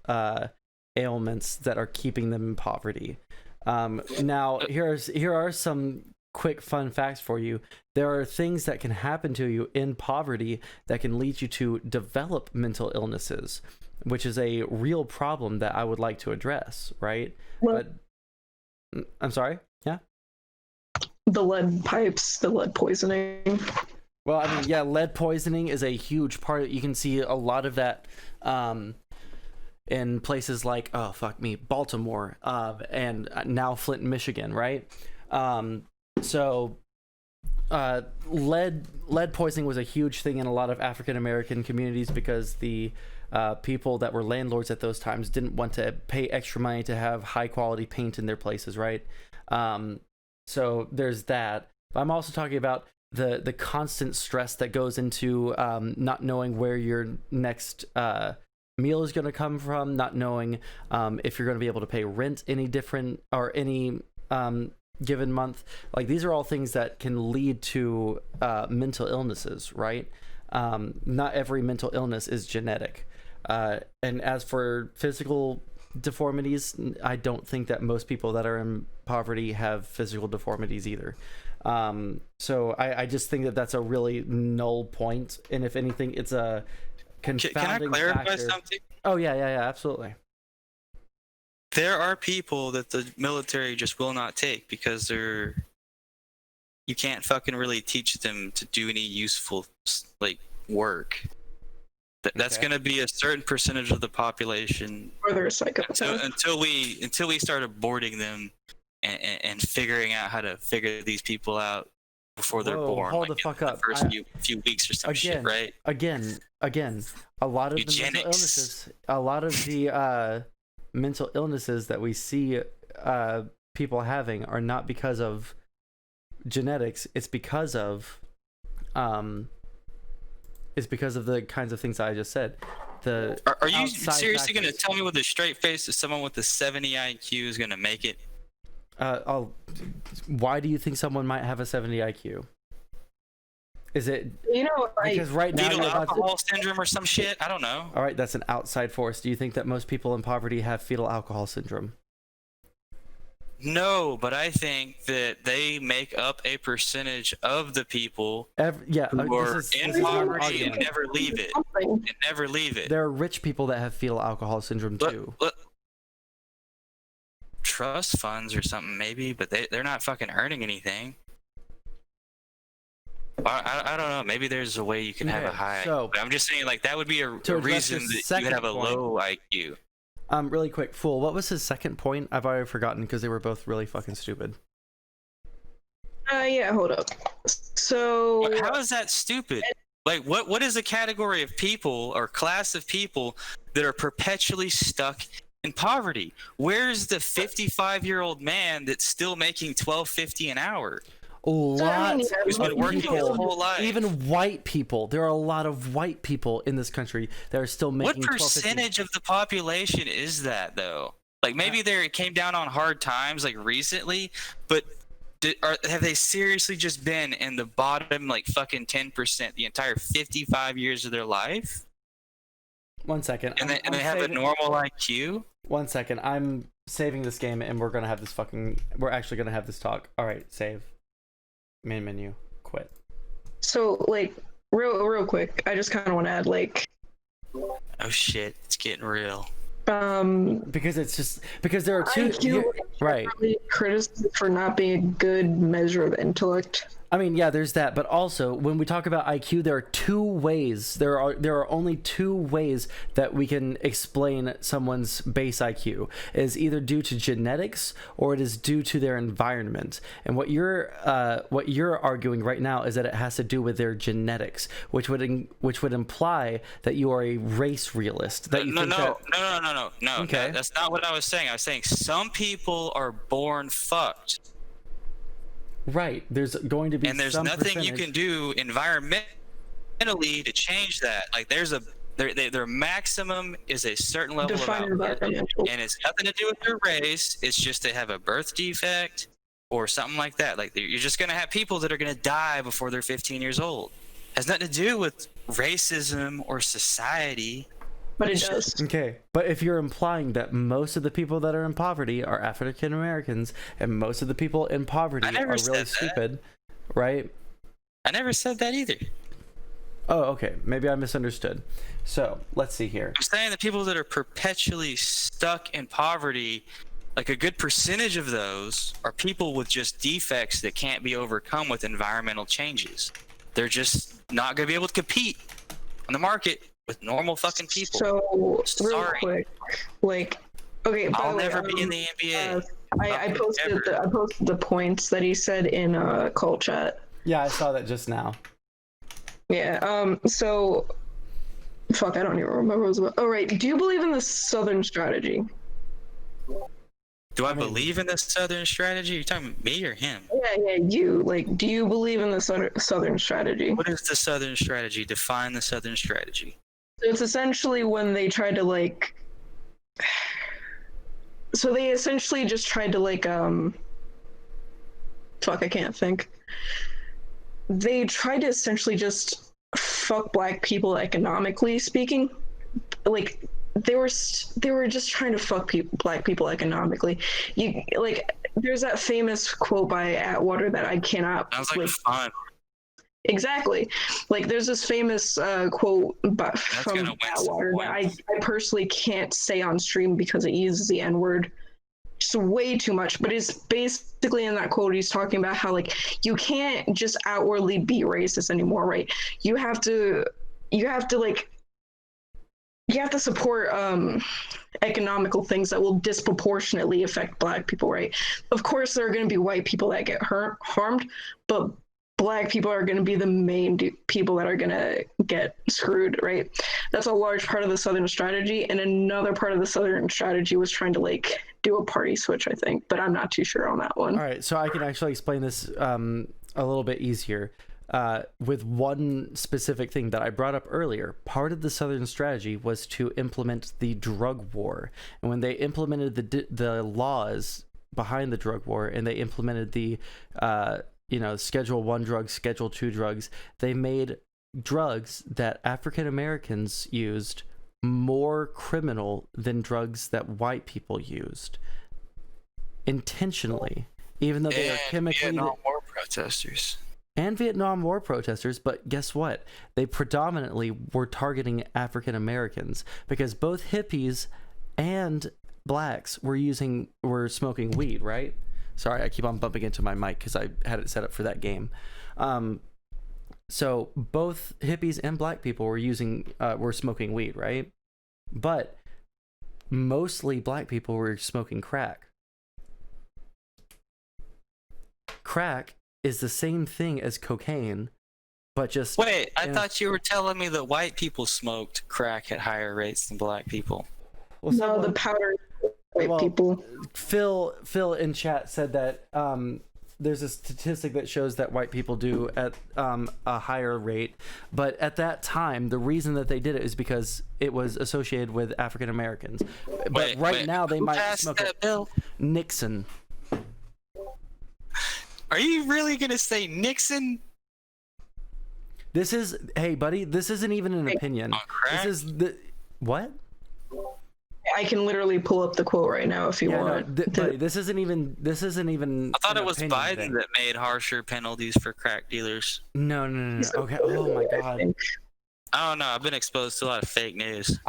ailments that are keeping them in poverty. Now, here are some quick fun facts for you. There are things that can happen to you in poverty that can lead you to develop mental illnesses, which is a real problem that I would like to address, right? Well, But I'm sorry? Yeah? the lead pipes, the lead poisoning. Well, I mean, yeah, lead poisoning is a huge part. You can see a lot of that in places like, oh, fuck me, Baltimore, and now Flint, Michigan, right? So lead poisoning was a huge thing in a lot of African American communities because the people that were landlords at those times didn't want to pay extra money to have high quality paint in their places, right? So there's that. But I'm also talking about the constant stress that goes into not knowing where your next meal is going to come from, not knowing if you're going to be able to pay rent any different or any given month. Like, these are all things that can lead to mental illnesses, right? Not every mental illness is genetic. And as for physical deformities, I don't think that most people that are in poverty have physical deformities either. So I just think that that's a really null point. And if anything, it's a confounding Can I clarify factor. something? Oh, yeah, absolutely. There are people that the military just will not take because you can't fucking really teach them to do any useful like work. That's Okay. going to be a certain percentage of the population Or they're a psychopath. until we start aborting them and figuring out how to figure these people out before they're Whoa, born. hold like the fuck in up. The first I- few weeks or some shit, right? Again, a lot of the mental Eugenics. illnesses, a lot of the mental illnesses that we see people having are not because of genetics. It's because of is because of the kinds of things I just said. Are you seriously going to tell me with a straight face that someone with a 70 IQ is going to make it? Why do you think someone might have a 70 IQ? Is it because right now fetal alcohol syndrome or some shit? I don't know. All right, that's an outside force. Do you think that most people in poverty have fetal alcohol syndrome? No, but I think that they make up a percentage of the people who are in poverty and never leave it. And never leave it. There are rich people that have fetal alcohol syndrome too. Trust funds or something maybe, but they're not fucking earning anything. I don't know. Maybe there's a way you can have a high. So, I'm just saying, like, that would be a reason that you would have a low IQ. Really quick, Fool, what was his second point? I've already forgotten because they were both really fucking stupid. Yeah, hold up. So how is that stupid? Like, what is a category of people or class of people that are perpetually stuck in poverty? Where's the 55-year-old man that's still making $12.50 an hour? Lots of people, even white people. There are a lot of white people in this country that are still making. What percentage of the population is that, though? Like, maybe it came down on hard times, like, recently, but have they seriously just been in the bottom, like, fucking 10% the entire 55 years of their life? 1 second. And they have a normal IQ? 1 second. I'm saving this game, and we're gonna have this we're actually gonna have this talk. All right, save. Main menu, quit. So, like, real quick, I just kind of want to add, like, oh shit, it's getting real. Because there are two right. Criticism for not being a good measure of intellect. I mean, yeah, there's that, but also when we talk about IQ, there are two ways. There are only two ways that we can explain someone's base IQ. It is either due to genetics or it is due to their environment. And what you're arguing right now is that it has to do with their genetics, which would imply that you are a race realist. That No. Okay. That's not what I was saying. I was saying some people are born fucked. Right. There's going to be there's nothing you can do environmentally to change that. Like, their maximum is a certain level of output, and it's nothing to do with their race. It's just they have a birth defect or something like that. Like, you're just gonna have people that are gonna die before they're 15 years old. It has nothing to do with racism or society. But it does. Okay, but if you're implying that most of the people that are in poverty are African Americans and most of the people in poverty are really stupid, right? I never said that either. Oh, okay. Maybe I misunderstood. So, let's see here. I'm saying the people that are perpetually stuck in poverty, like a good percentage of those are people with just defects that can't be overcome with environmental changes. They're just not going to be able to compete on the market with normal fucking people. So, real quick, like, okay, I'll never be in the NBA. I posted the points that he said in call chat. Yeah, I saw that just now. Yeah. So, fuck, I don't even remember what it was about. Oh, right. Do you believe in the Southern strategy? Do I believe in the Southern strategy? Are you talking about me or him? Yeah, you. Like, do you believe in the Southern strategy? What is the Southern strategy? Define the Southern strategy. So it's essentially when they tried to, like... So they essentially just tried to, like, Fuck, I can't think. They tried to essentially just fuck black people economically speaking. Like, they were just trying to fuck black people economically. There's that famous quote by Atwater that I cannot. Sounds like fun. Exactly. Like, there's this famous quote from Atwater that I personally can't say on stream because it uses the N-word just way too much. But it's basically in that quote, he's talking about how, like, you can't just outwardly be racist anymore, right? You have to support economical things that will disproportionately affect black people, right? Of course, there are going to be white people that get harmed, but black people are going to be the main people that are going to get screwed, right? That's a large part of the Southern strategy, and another part of the Southern strategy was trying to, like, do a party switch, I think, but I'm not too sure on that one. All right, so I can actually explain this a little bit easier. with one specific thing that I brought up earlier. Part of the Southern strategy was to implement the drug war, and when they implemented the laws behind the drug war, and they implemented the Schedule 1 drugs, Schedule 2 drugs, they made drugs that African Americans used more criminal than drugs that white people used intentionally, even though they are chemically Vietnam War protesters. and Vietnam War protesters. But guess what? They predominantly were targeting African Americans because both hippies and blacks were smoking weed, right? Sorry, I keep on bumping into my mic because I had it set up for that game. So both hippies and black people were smoking weed, right? But mostly black people were smoking crack. Crack is the same thing as cocaine, but just... Wait, I thought you were telling me that white people smoked crack at higher rates than black people. Well, No, the powder white people. Phil in chat said that there's a statistic that shows that white people do at a higher rate, but at that time the reason that they did it is because it was associated with African Americans. But right now they might smoke that bill? Nixon. Are you really gonna say Nixon? Hey buddy, this isn't even an opinion. On crack? This is the what? I can literally pull up the quote right now if you want. Buddy, this isn't even. I thought an it was opinion Biden thing. that made harsher penalties for crack dealers. No. Okay. Oh my god. I don't know. I've been exposed to a lot of fake news.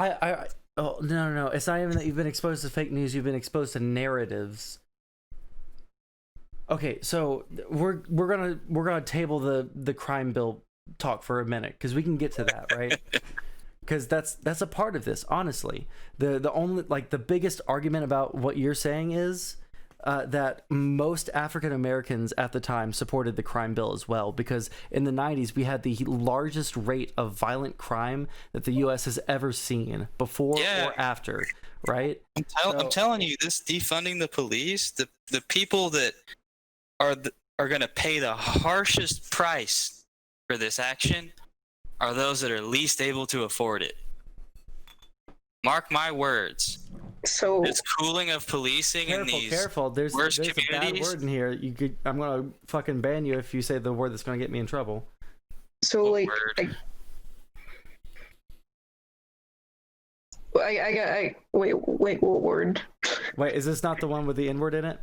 Oh no. It's not even that you've been exposed to fake news. You've been exposed to narratives. Okay, so we're gonna table the crime bill talk for a minute because we can get to that, right? Because that's a part of this. Honestly, the only the biggest argument about what you're saying is that most African Americans at the time supported the crime bill as well, because in the 90s we had the largest rate of violent crime that the U.S. has ever seen before or after, right? I'm telling you, this defunding the police, the people that are going to pay the harshest price for this action are those that are least able to afford it. Mark my words. So This cooling of policing in these There's worst a bad communities. word in here. I'm gonna fucking ban you if you say the word that's gonna get me in trouble. So What like word? wait, what word? Wait, is this not the one with the N word in it?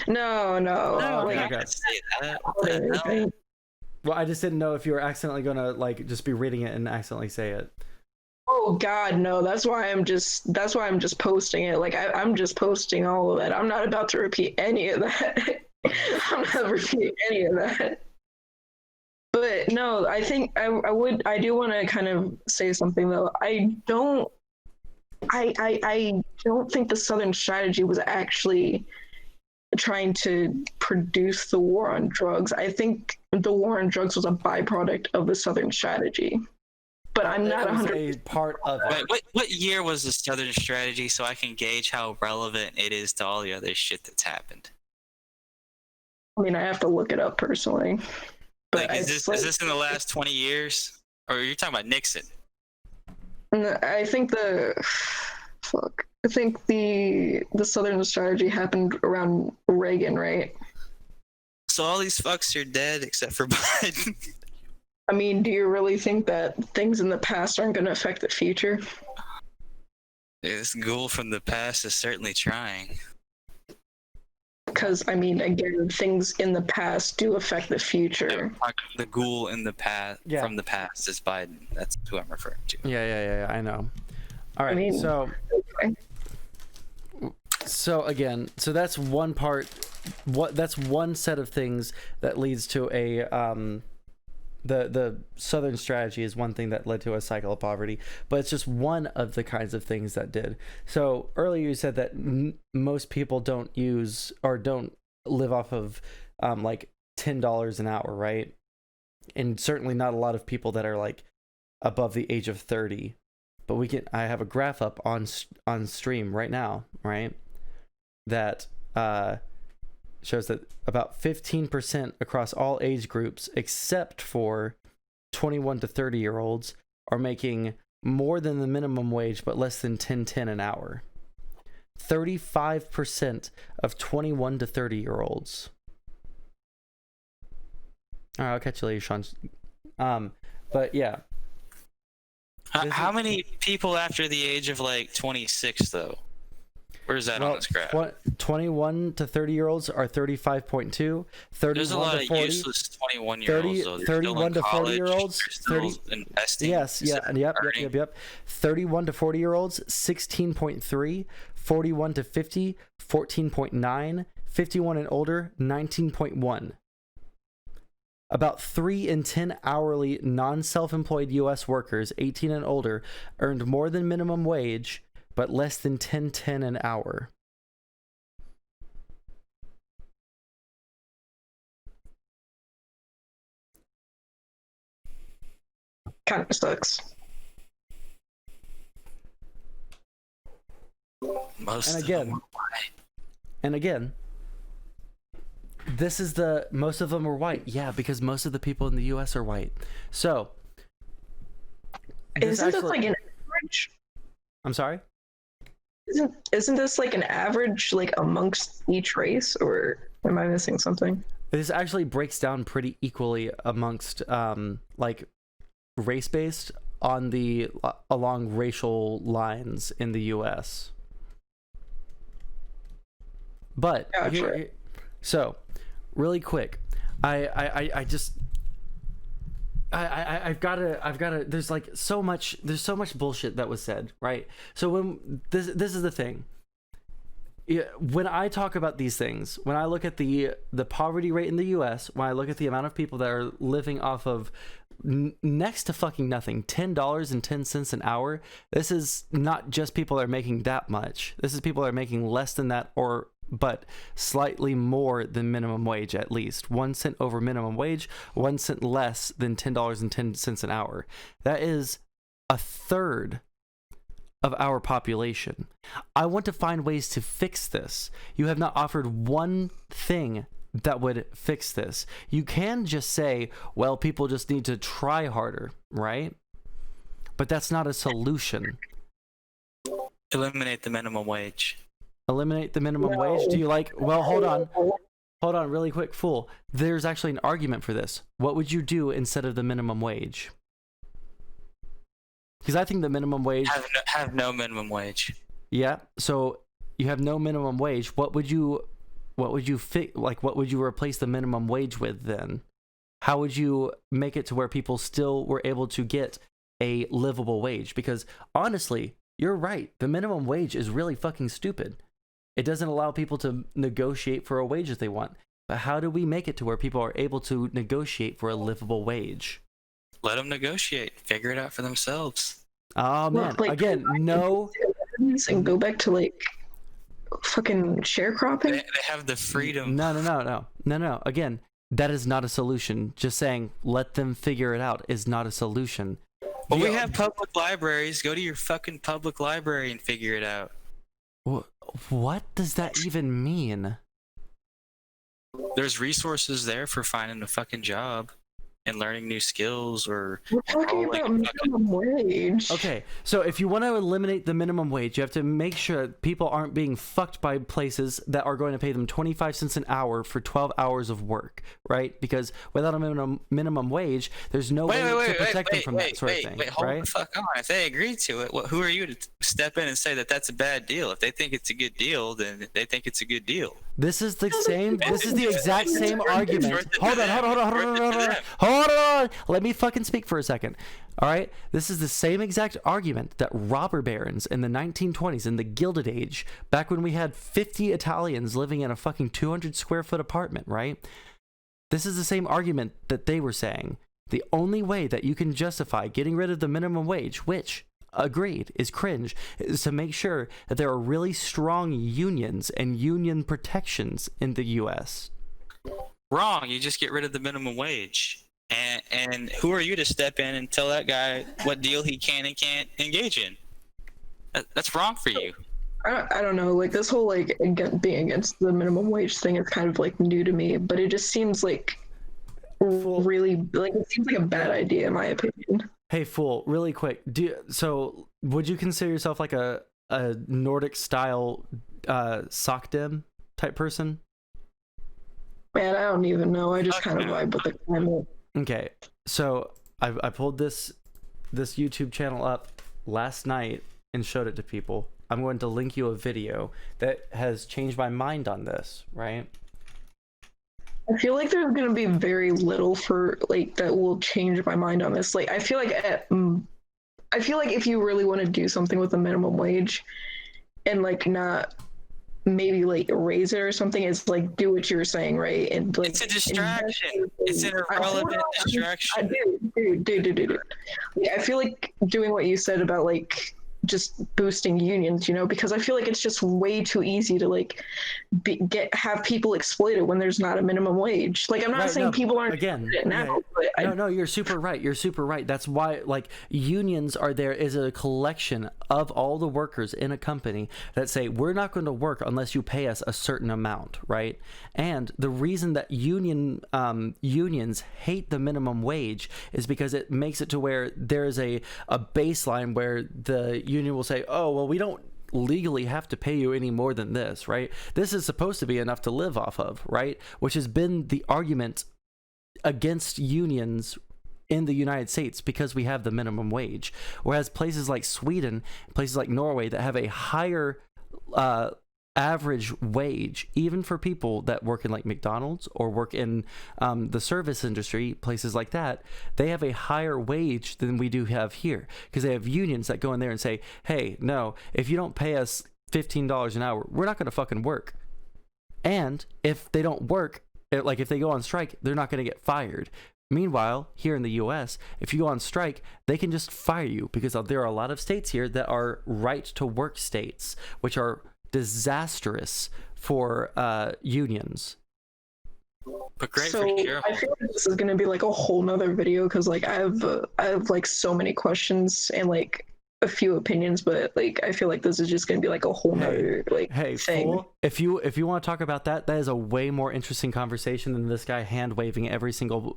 No. No, like, I okay. can't say that. What the hell? Well, I just didn't know if you were accidentally gonna just be reading it and accidentally say it. Oh God, no! That's why I'm just posting it. Like I'm just posting all of that. I'm not about to repeat any of that. I'm not repeating any of that. But no, I think I do want to kind of say something though. I don't think the Southern strategy was actually trying to produce the war on drugs. I think the war on drugs was a byproduct of the Southern strategy. But I'm not It was 100%. a part of it. Wait, what year was the Southern strategy so I can gauge how relevant it is to all the other shit that's happened? I mean, I have to look it up personally. But Like, is this in the last 20 years? Or you're talking about Nixon? I think the Southern strategy happened around Reagan, right? So all these fucks are dead except for Biden. I mean, do you really think that things in the past aren't going to affect the future? This ghoul from the past is certainly trying. Because, I mean, again, things in the past do affect the future. The ghoul in the past Yeah. from the past is Biden. That's who I'm referring to. Yeah, I know. All right, I mean, so again, so that's one part. That's one set of things that leads to a the Southern strategy is one thing that led to a cycle of poverty, but it's just one of the kinds of things that did. So earlier you said that most people don't use or don't live off of like $10 an hour, right? And certainly not a lot of people that are like above the age of 30. But I have a graph up on stream right now, right? That shows that about 15% across all age groups, except for 21 to 30-year-olds, are making more than the minimum wage, but less than $10.10 an hour. 35% of 21 to 30-year-olds. All right, I'll catch you later, Sean. But yeah. How many people after the age of like 26 though? Where's that on this graph? 21 to 30-year-olds are 35.2. 31 There's a lot to of 40, useless 21-year-olds though. 31 to 40-year-olds, 30 investing. Yes, yep. 31 to 40-year-olds, 16.3. 41 to 50, 14.9. 51 and older, 19.1. About 3 in 10 hourly non-self-employed U.S. workers 18 and older earned more than minimum wage, but less than $10.10 an hour. Kind of sucks. And again, this is most of them are white. Yeah, because most of the people in the U.S. are white. So, isn't this like an average? I'm sorry? Isn't this like an average, like amongst each race, or am I missing something? This actually breaks down pretty equally amongst like race-based along racial lines in the U.S. But so really quick, I've gotta there's so much bullshit that was said, right? So when this is the thing. When I talk about these things, when I look at the poverty rate in the US, when I look at the amount of people that are living off of next to fucking nothing, $10.10 an hour, this is not just people that are making that much. This is people that are making less than that, but slightly more than minimum wage, at least 1 cent over minimum wage, 1 cent less than $10.10 an hour. That is a third of our population. I want to find ways to fix this. You have not offered one thing that would fix this. You can just say, well, people just need to try harder, right? But that's not a solution. Eliminate the minimum wage. Eliminate the minimum wage? Do you hold on really quick, fool. There's actually an argument for this. What would you do instead of the minimum wage? Because I think the minimum wage... Have no minimum wage. Yeah, so you have no minimum wage. What would you what would you replace the minimum wage with then? How would you make it to where people still were able to get a livable wage? Because honestly, you're right. The minimum wage is really fucking stupid. It doesn't allow people to negotiate for a wage that they want. But how do we make it to where people are able to negotiate for a livable wage? Let them negotiate. Figure it out for themselves. Oh man, again, no. And go back to fucking sharecropping. They have the freedom. No. Again, that is not a solution. Just saying, let them figure it out is not a solution. Well, we have public libraries. Go to your fucking public library and figure it out. What does that even mean? There's resources there for finding a fucking job and learning new skills, or we're talking about minimum wage. Okay, so if you want to eliminate the minimum wage, you have to make sure people aren't being fucked by places that are going to pay them 25 cents an hour for 12 hours of work, right? Because without a minimum wage, there's no way to protect them from that sort of thing, hold right? the fuck on. If they agree to it, who are you to step in and say that that's a bad deal? If they think it's a good deal, then they think it's a good deal. This is the same. This is the exact same argument. Hold on. Let me fucking speak for a second. All right. This is the same exact argument that robber barons in the 1920s, in the Gilded Age, back when we had 50 Italians living in a fucking 200 square foot apartment, right? This is the same argument that they were saying. The only way that you can justify getting rid of the minimum wage, which, agreed, is cringe, is to make sure that there are really strong unions and union protections in the U.S. Wrong. You just get rid of the minimum wage. And who are you to step in and tell that guy what deal he can and can't engage in? That's wrong for you. I don't know, like this whole like being against the minimum wage thing is kind of like new to me, but it just seems like really like it seems like a bad idea in my opinion. Hey, Fool, really quick. So would you consider yourself like a Nordic style sockdem type person? Man, I don't even know. I just kind of vibe with the climate. Okay, so I pulled this YouTube channel up last night and showed it to people. I'm going to link you a video that has changed my mind on this, right? I feel like there's gonna be very little for like that will change my mind on this. Like I feel like if you really want to do something with the minimum wage and like not maybe like raise it or something, it's like do what you're saying, right? And like It's a distraction. It's an irrelevant distraction. Dude. Yeah, I feel like doing what you said about like just boosting unions, you know, because I feel like it's just way too easy to like have people exploited when there's not a minimum wage. Like I'm not saying people aren't again now, but no, you're super right. That's why like unions are there is a collection of all the workers in a company that say we're not going to work unless you pay us a certain amount, right? And the reason that unions hate the minimum wage is because it makes it to where there's a baseline where the union will say, oh well, we don't legally have to pay you any more than this, right? This is supposed to be enough to live off of, right? Which has been the argument against unions in the United States because we have the minimum wage. Whereas places like Sweden, places like Norway that have a higher average wage, even for people that work in like McDonald's or work in the service industry, places like that, they have a higher wage than we do have here because they have unions that go in there and say, hey, no, if you don't pay us $15 an hour, we're not going to fucking work. And if they don't work, like if they go on strike, they're not going to get fired. Meanwhile, here in the US, if you go on strike, they can just fire you because there are a lot of states here that are right to work states, which are disastrous for unions. But great so for shareholders. I feel like this is gonna be like a whole nother video because like I have like so many questions and like a few opinions, but like I feel like this is just gonna be like a whole nother like thing. Fool, if you want to talk about that is a way more interesting conversation than this guy hand waving every single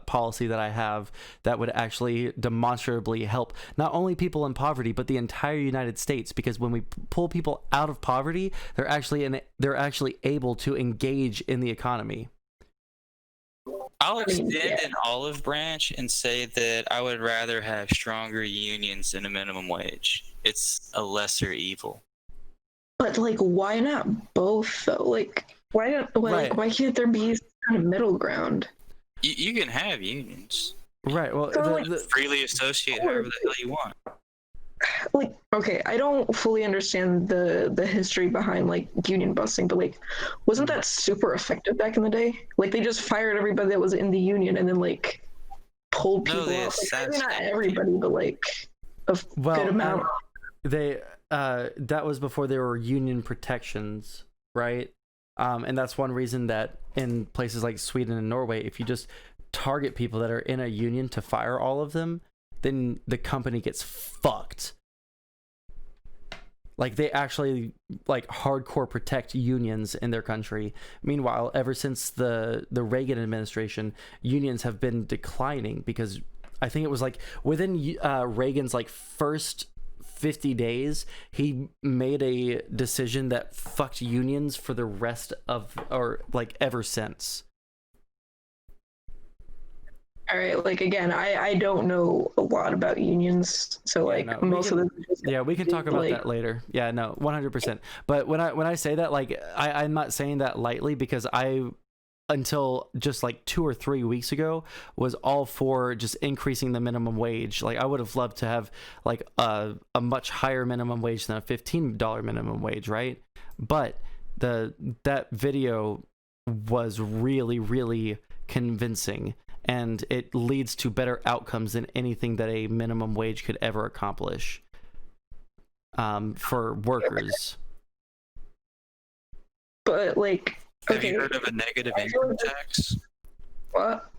policy that I have that would actually demonstrably help not only people in poverty but the entire United States, because when we pull people out of poverty, they're actually able to engage in the economy. I'll extend an olive branch and say that I would rather have stronger unions than a minimum wage. It's a lesser evil. But like, why not both though? Like, why can't there be some kind of middle ground? You can have unions. Right. Well, So, Freely associate however the hell you want. like, okay, I don't fully understand the history behind like union busting, but like, wasn't that super effective back in the day? Like, they just fired everybody that was in the union and then like pulled people off. Like, maybe not everybody, but like a good amount. That was before there were union protections, right? And that's one reason that in places like Sweden and Norway, if you just target people that are in a union to fire all of them, then the company gets fucked. Like they actually like hardcore protect unions in their country. Meanwhile, ever since the Reagan administration, unions have been declining because I think it was like within Reagan's like first 50 days, he made a decision that fucked unions for the rest of, or like ever since. All right, like again, I don't know a lot about unions, so like most of this. Yeah, we can talk about that later. Yeah, no, 100%. But when I say that, like I'm not saying that lightly because I, until just like 2 or 3 weeks ago, was all for just increasing the minimum wage. Like I would have loved to have like a much higher minimum wage than a $15 minimum wage, right? But that video was really, really convincing. And it leads to better outcomes than anything that a minimum wage could ever accomplish for workers. But like, Have you heard of a negative income tax? What?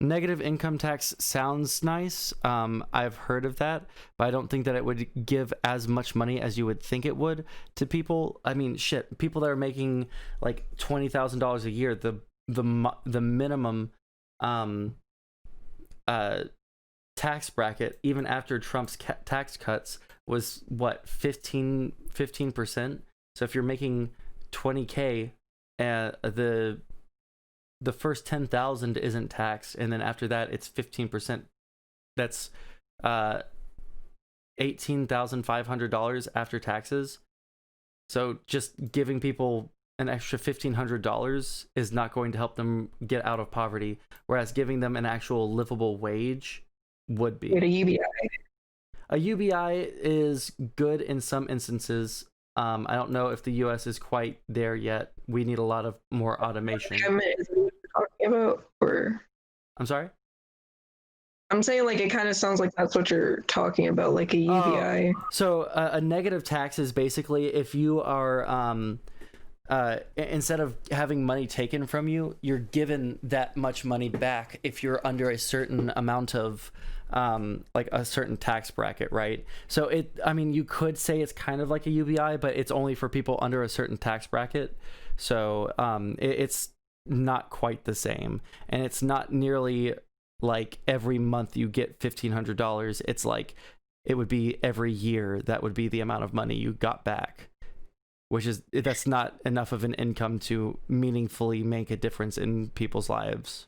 Negative income tax sounds nice. I've heard of that, but I don't think that it would give as much money as you would think it would to people. I mean, shit, people that are making like $20,000 a year, the minimum tax bracket, even after Trump's tax cuts, was what, 15%. So if you're making 20K, the first 10,000 isn't taxed, and then after that it's 15%. That's $18,500 after taxes. So just giving people an extra $1,500 is not going to help them get out of poverty, whereas giving them an actual livable wage would be. Get a UBI. A UBI is good in some instances. I don't know if the U.S. is quite there yet. We need a lot of more automation. Is that what you're talking about, or I'm sorry? I'm saying like it kind of sounds like that's what you're talking about, like a UBI. So a negative tax is basically if you are instead of having money taken from you, you're given that much money back if you're under a certain amount of like a certain tax bracket, right? So I mean, you could say it's kind of like a UBI, but it's only for people under a certain tax bracket. So it's not quite the same, and it's not nearly like every month you get $1,500. It's like it would be every year that would be the amount of money you got back, that's not enough of an income to meaningfully make a difference in people's lives.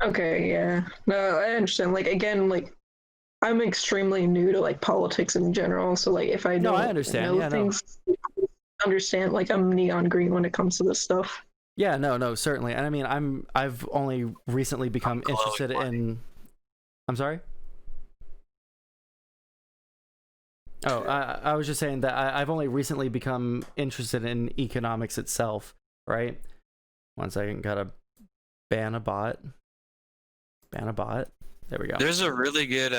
Okay, yeah. No, I understand. Like, again, like, I'm extremely new to, like, politics in general, so, like, if I don't I understand. know things, understand, like, I'm neon green when it comes to this stuff. Yeah, no, certainly. And I mean, I've only recently become interested in... I'm sorry? Oh, I was just saying that I've only recently become interested in economics itself, right? 1 second, gotta ban a bot. There we go. There's a really good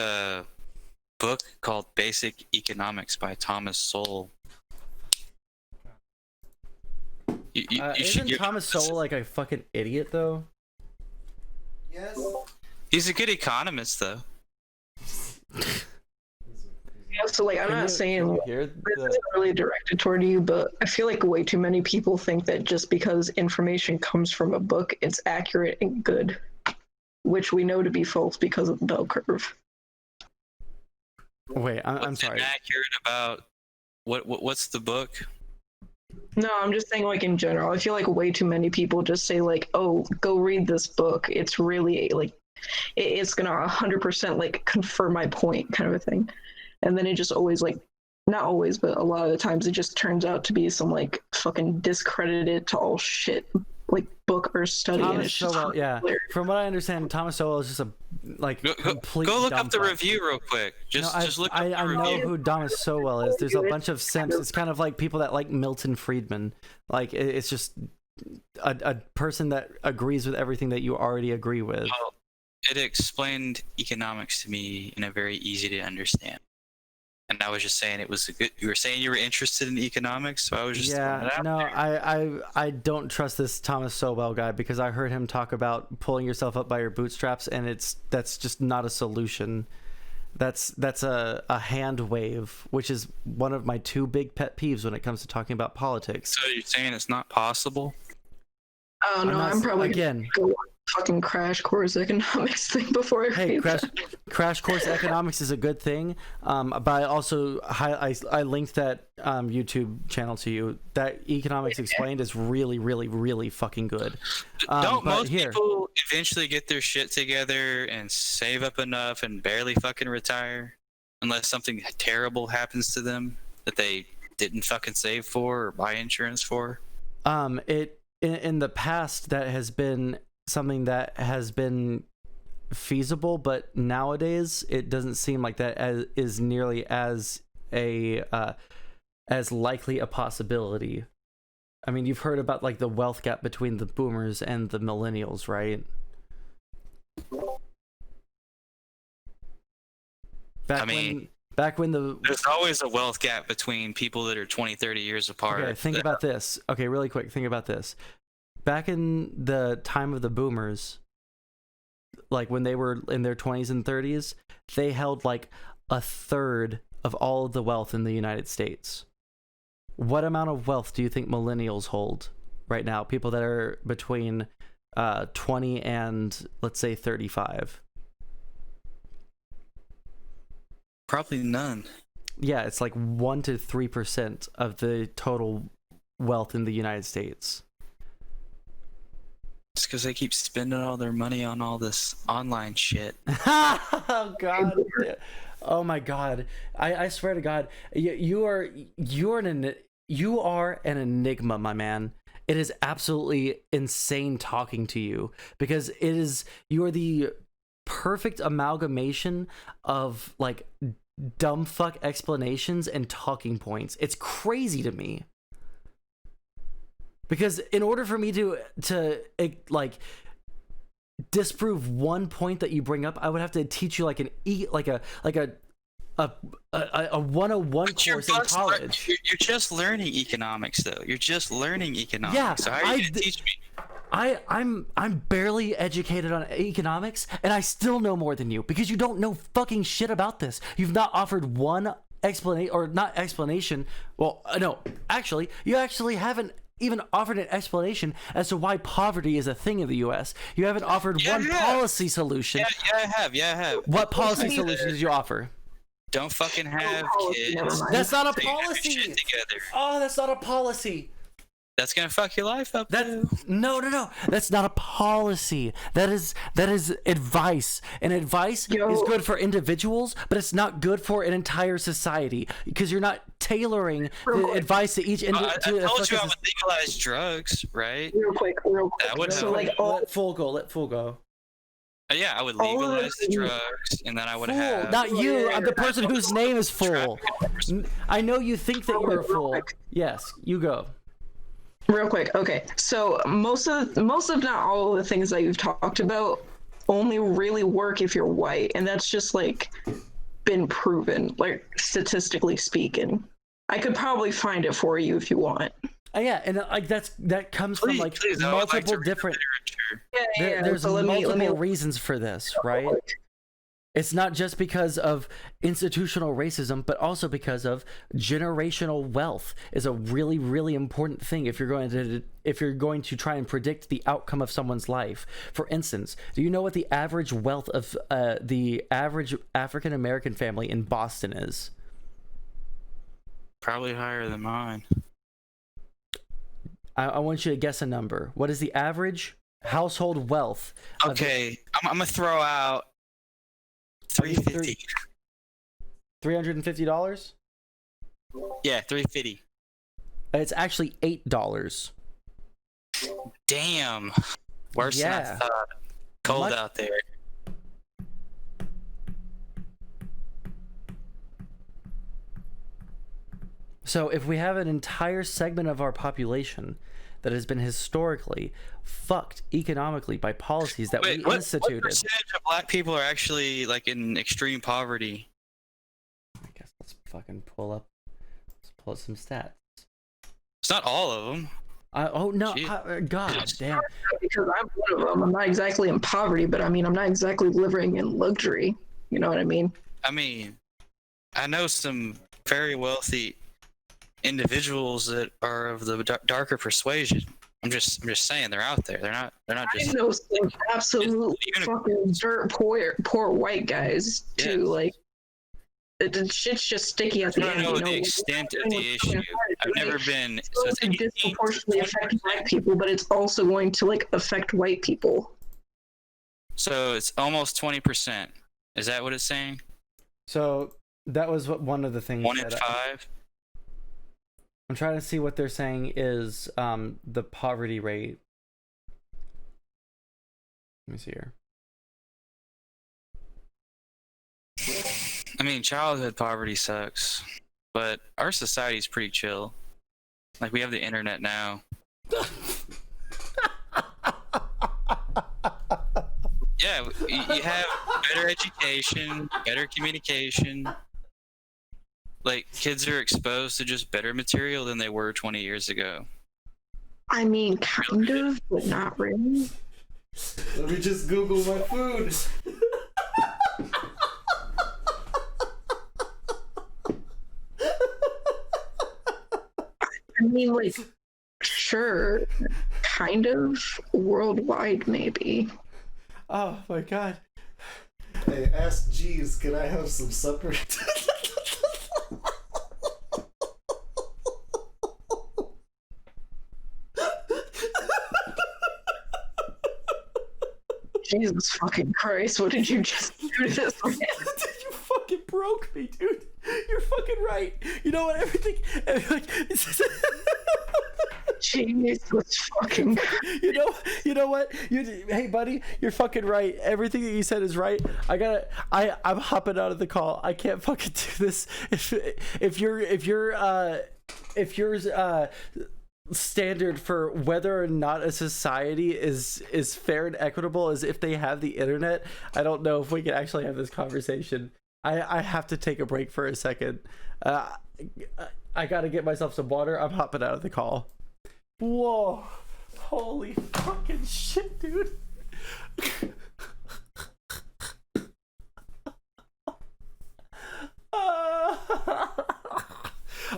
book called Basic Economics by Thomas Sowell. Isn't Thomas Sowell like a fucking idiot though? Yes. He's a good economist though. Yeah, so, like, I'm not saying Hear this isn't really directed toward you, but I feel like way too many people think that just because information comes from a book, it's accurate and good, which we know to be false because of the bell curve. Wait, I'm What's sorry. inaccurate about what's the book? No, I'm just saying, like, in general, I feel like way too many people just say, like, oh, go read this book. It's really, like, it's gonna 100%, like, confirm my point kind of a thing. And then it just always, like, not always, but a lot of the times it just turns out to be some, like, fucking discredited to all shit, like, book or study. And Thomas it's just Sowell, yeah. hilarious. From what I understand, Thomas Sowell is just a complete Go look up the dumb fuck. review real quick. Just look up I the know review. who Thomas Sowell is. There's a bunch of simps. It's kind of like people that like Milton Friedman. Like it's just a person that agrees with everything that you already agree with. Well, it explained economics to me in a very easy to understand. And I was just saying it was a good. You were saying you were interested in economics, so I was just throwing it Yeah, out no, there. I don't trust this Thomas Sowell guy because I heard him talk about pulling yourself up by your bootstraps, and that's just not a solution. That's a hand wave, which is one of my 2 big pet peeves when it comes to talking about politics. So you're saying it's not possible? Oh, no, not I'm probably again. gonna go fucking crash course economics thing before I Hey, read that. crash course economics is a good thing, but I also I linked that YouTube channel to you. That Economics Explained is really, really, really fucking good. Don't but most people eventually get their shit together and save up enough and barely fucking retire, unless something terrible happens to them that they didn't fucking save for or buy insurance for? In the past that has been something that has been feasible, but nowadays it doesn't seem like that is nearly as likely a possibility. I mean, you've heard about like the wealth gap between the boomers and the millennials, right? Back when there's always a wealth gap between people that are 20, 30 years apart. Okay, think about this. Okay, really quick, think about this. Back in the time of the boomers, like when they were in their 20s and 30s, they held like a third of all of the wealth in the United States. What amount of wealth do you think millennials hold right now? People that are between 20 and let's say 35. Probably none. Yeah, it's like 1 to 3% of the total wealth in the United States. It's because they keep spending all their money on all this online shit. Oh God! Oh my God! I swear to God, you are an enigma, my man. It is absolutely insane talking to you because you are the perfect amalgamation of like dumb fuck explanations and talking points. It's crazy to me. Because in order for me to like disprove one point that you bring up, I would have to teach you like a 101 course in college. You're just learning economics, though. You're just learning economics. Yeah, so how are you gonna teach me? I'm barely educated on economics, and I still know more than you because you don't know fucking shit about this. You've not offered one explanation, or not explanation. Well, no, actually, you actually haven't even offered an explanation as to why poverty is a thing in the U.S. You haven't offered one policy solution. Yeah, I have. What policy solution did you offer? Don't fucking have kids. That's not a policy. Shit together. Oh, that's not a policy. That's gonna fuck your life up. No. That's not a policy. That is advice. And advice is good for individuals, but it's not good for an entire society because you're not tailoring the advice to each individual. I told you I would legalize drugs, right? Real quick. That would So help. like, let full go. Yeah, I would legalize the drugs, and then I would have. Not you. I'm the person whose name is Fool. I know you think that you're a fool. Yes, you go. Real quick, okay. So most of not all of the things that you've talked about only really work if you're white, and that's just like been proven, like statistically speaking. I could probably find it for you if you want. Yeah, and like that comes from like multiple different. There's So multiple reasons for this, right? It's not just because of institutional racism, but also because of generational wealth is a really, really important thing if you're going to try and predict the outcome of someone's life. For instance, do you know what the average wealth of the average African American family in Boston is? Probably higher than mine. I want you to guess a number. What is the average household wealth? Okay, I'm gonna throw out $350. $350? Yeah, $350. It's actually $8. Damn. Worse than I thought. Cold out there. So if we have an entire segment of our population that has been historically fucked economically by policies that we instituted. What percentage of black people are actually like in extreme poverty? I guess let's pull up some stats. It's not all of them. God damn. Because I'm one of them. I'm not exactly in poverty, but I mean, I'm not exactly living in luxury. You know what I mean? I mean, I know some very wealthy individuals that are of the darker persuasion. I'm just saying they're out there. They're not just. I know some absolute fucking dirt poor white guys too. Yes. Like the shit's just sticky at the end. I don't know the extent of the issue. I've never been. So It's going to disproportionately affect black people, but it's also going to like affect white people. So it's almost 20%. Is that what it's saying? So that was one of the things. 1 in 5. I'm trying to see what they're saying is the poverty rate. Let me see here. I mean, childhood poverty sucks, but our society's pretty chill. Like, we have the internet now. Yeah, you have better education, better communication. Like, kids are exposed to just better material than they were 20 years ago. I mean, kind of, but not really. Let me just Google my food. I mean, like, sure, kind of worldwide, maybe. Oh my god. Hey, ask Jeeves, can I have some supper? Jesus fucking Christ, what did you just do to this man? You fucking broke me, dude. You're fucking right. You know what? Everything Jesus fucking Christ. you know what? Hey buddy, you're fucking right. Everything that you said is right. I'm hopping out of the call. I can't fucking do this. If your standard for whether or not a society is fair and equitable is if they have the internet, I don't know if we can actually have this conversation. I have to take a break for a second. I gotta get myself some water. I'm hopping out of the call. Whoa. Holy fucking shit, dude.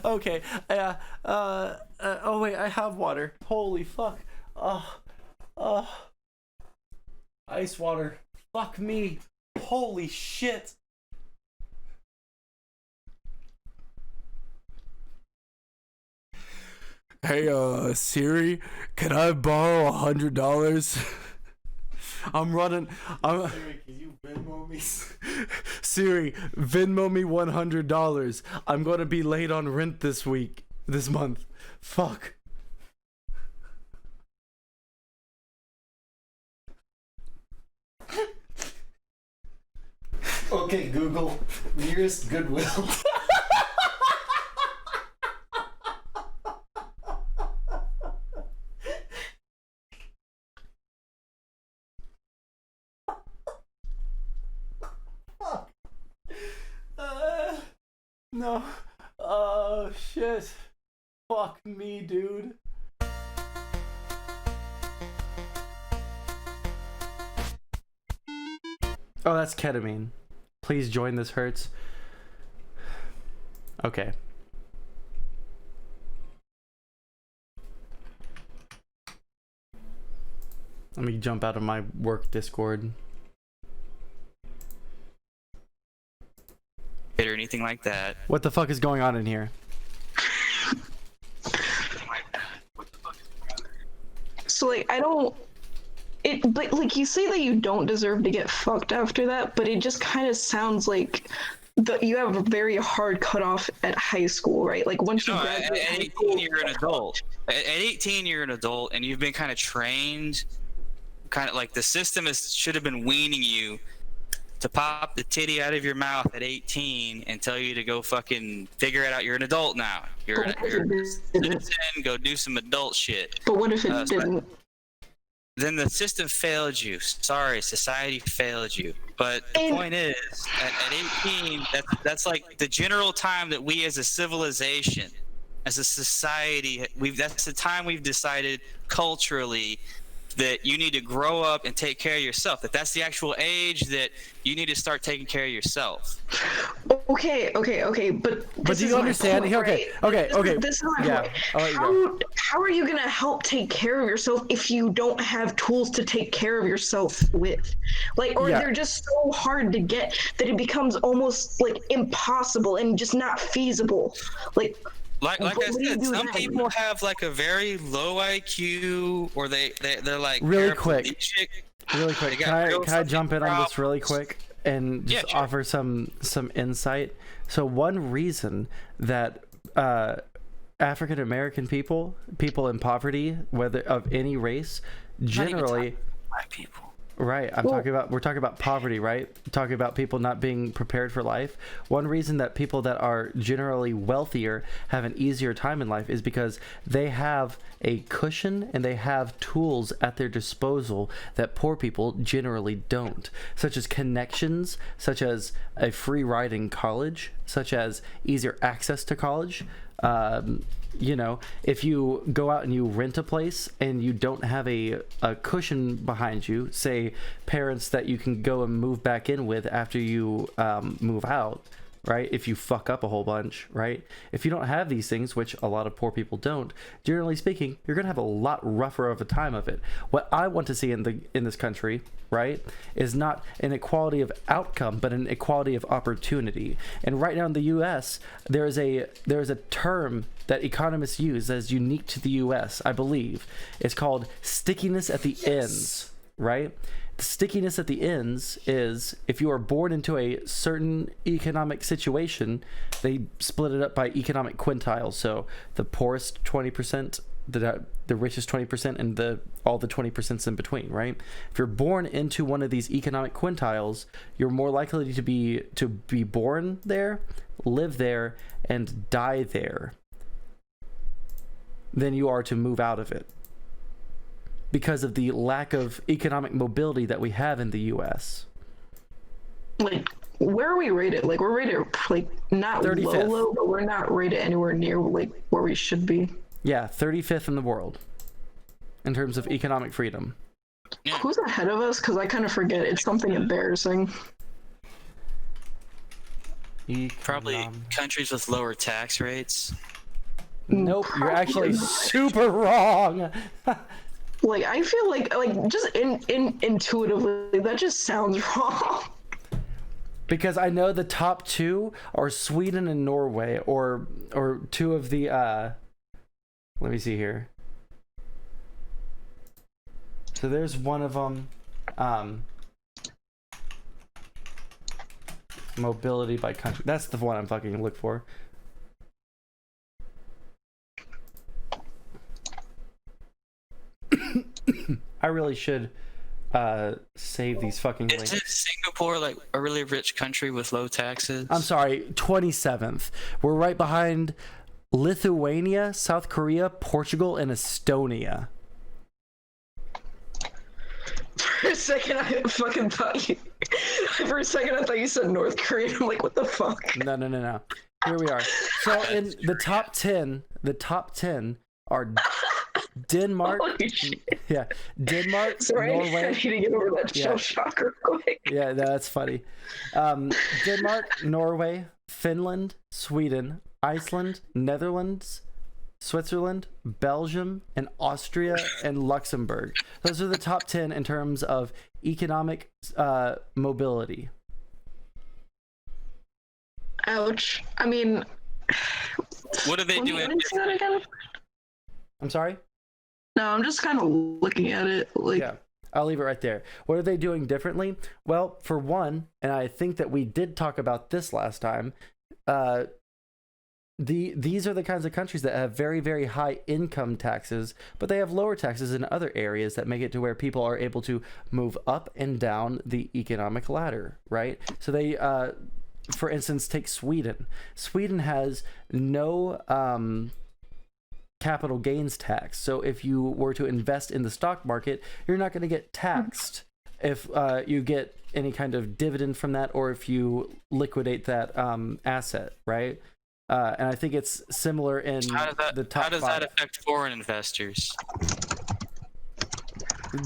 Okay. Oh wait, I have water. Holy fuck. Ice water. Fuck me. Holy shit. Hey, Siri, can I borrow $100? Siri, can you Venmo me? Siri, Venmo me $100. I'm gonna be late on rent this month. Fuck. Okay, Google, nearest Goodwill. No. Oh shit. Fuck me, dude. Oh, that's ketamine. Please join this hurts. Okay. Let me jump out of my work Discord. Or anything like that. What the fuck is going on in here? So, like, but, like, you say that you don't deserve to get fucked after that, but it just kind of sounds like you have a very hard cutoff at high school, right? Like, once you graduate at 18, you're an adult. At 18, you're an adult, and you've been kind of trained, kind of like the system should have been weaning you to pop the titty out of your mouth at 18 and tell you to go fucking figure it out. You're an adult now. You're a citizen. Go do some adult shit. But what if it didn't? Then the system failed you. Sorry, society failed you. But the point is, at 18, that's like the general time that we as a civilization, as a society, that's the time we've decided culturally that you need to grow up and take care of yourself. That's the actual age that you need to start taking care of yourself. Okay, but do you understand? Point, okay, right? okay. This is my point. How are you gonna help take care of yourself if you don't have tools to take care of yourself with? Like, or they're just so hard to get that it becomes almost like impossible and just not feasible. Like I said, some people have like a very low IQ, or they're like really quick. Can I jump in on this really quick and just offer some insight? So one reason that African American people in poverty, whether of any race, generally black people. Right. We're talking about poverty, right? Talking about people not being prepared for life. One reason that people that are generally wealthier have an easier time in life is because they have a cushion and they have tools at their disposal that poor people generally don't, such as connections, such as a free ride in college, such as easier access to college, You know, if you go out and you rent a place and you don't have a cushion behind you, say parents that you can go and move back in with after you move out, right? If you fuck up a whole bunch, right? If you don't have these things, which a lot of poor people don't, generally speaking, you're gonna have a lot rougher of a time of it. What I want to see in this country, right, is not an equality of outcome, but an equality of opportunity. And right now in the U.S., there is a term that economists use that is unique to the U.S., I believe. It's called stickiness at the ends, right? The stickiness at the ends is if you are born into a certain economic situation, they split it up by economic quintiles. So the poorest 20%, the richest 20%, and all the 20% in between, right? If you're born into one of these economic quintiles, you're more likely to be born there, live there, and die there than you are to move out of it, because of the lack of economic mobility that we have in the U.S. Like, where are we rated? Like, we're rated like not 35th. low, but we're not rated anywhere near like where we should be. Yeah, 35th in the world in terms of economic freedom. Yeah. Who's ahead of us? Because I kind of forget. It's something embarrassing. Probably countries with lower tax rates. Nope, you're actually super wrong. Like, I feel like just intuitively that just sounds wrong. Because I know the top two are Sweden and Norway, or two of the let me see here. So there's one of them, mobility by country. That's the one I'm fucking looking for. I really should save these fucking links. Isn't Singapore like a really rich country with low taxes? I'm sorry, 27th. We're right behind Lithuania, South Korea, Portugal, and Estonia. For a second, I fucking thought you. For a second, I thought you said North Korea. I'm like, what the fuck? No. Here we are. So in the top 10 are Denmark. Holy shit. Yeah, Denmark, Sorry, I Norway. need to get over that shell shock real quick. Yeah, that's funny. Denmark, Norway, Finland, Sweden, Iceland, Netherlands, Switzerland, Belgium, and Austria and Luxembourg. Those are the top 10 in terms of economic mobility. Ouch. I mean, What are they doing? let me see that again. I'm sorry? No, I'm just kind of looking at it. Like, Yeah, I'll leave it right there. What are they doing differently? Well, for one, and I think that we did talk about this last time, these are the kinds of countries that have very, very high income taxes, but they have lower taxes in other areas that make it to where people are able to move up and down the economic ladder, right? So they, for instance, take Sweden. Sweden has no capital gains tax. So if you were to invest in the stock market, you're not going to get taxed if you get any kind of dividend from that, or if you liquidate that asset, right? And I think it's similar in the top How does five. that affect foreign investors?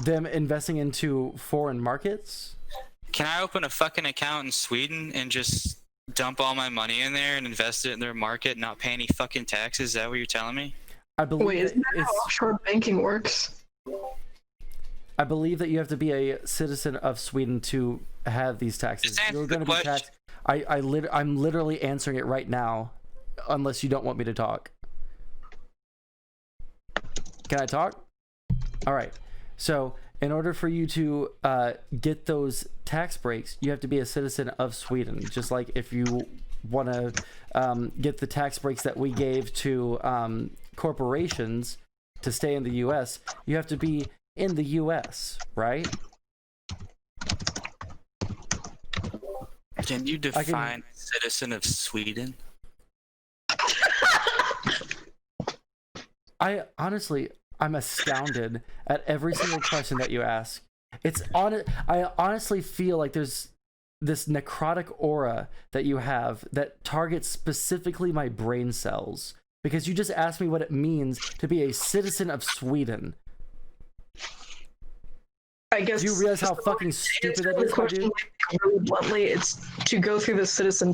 Them investing into foreign markets? Can I open a fucking account in Sweden and just dump all my money in there and invest it in their market and not pay any fucking taxes? Is that what you're telling me? I believe wait, isn't that how offshore banking works? I believe that you have to be a citizen of Sweden to have these taxes. Just answer You're the going to be question. taxed. I'm literally answering it right now, unless you don't want me to talk. Can I talk? All right. So, in order for you to get those tax breaks, you have to be a citizen of Sweden. Just like if you want to get the tax breaks that we gave to corporations to stay in the U.S., you have to be in the U.S., right? Can you define citizen of Sweden? I'm astounded at every single question that you ask. I honestly feel like there's this necrotic aura that you have that targets specifically my brain cells. because you just asked me what it means to be a citizen of Sweden. I guess. Do you realize how fucking stupid that is, my dude? Really bluntly, it's to go through the citizen,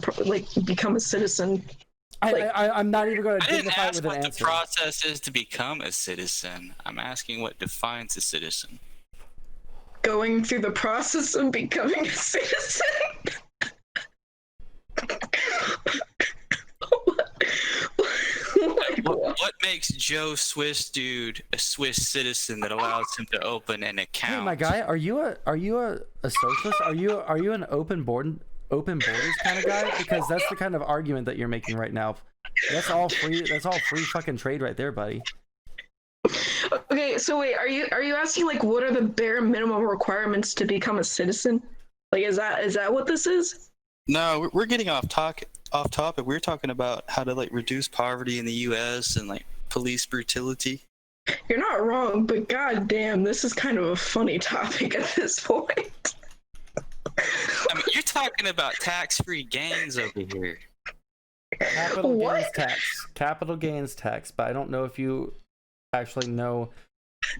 become a citizen. I'm not even going to I didn't dignify it ask with an what the answer. process is to become a citizen. I'm asking what defines a citizen. Going through the process of becoming a citizen. What makes Joe Swiss dude a Swiss citizen that allows him to open an account? Hey, my guy, are you a socialist? Are you an open borders kind of guy? Because that's the kind of argument that you're making right now. That's all free fucking trade right there, buddy. Okay, so wait, are you asking like what are the bare minimum requirements to become a citizen? Like, is that what this is? No, we're getting off topic. We're talking about how to like reduce poverty in the U.S. and like police brutality. You're not wrong, but goddamn, this is kind of a funny topic at this point. I mean, you're talking about tax-free gains over here. Capital gains tax, but I don't know if you actually know.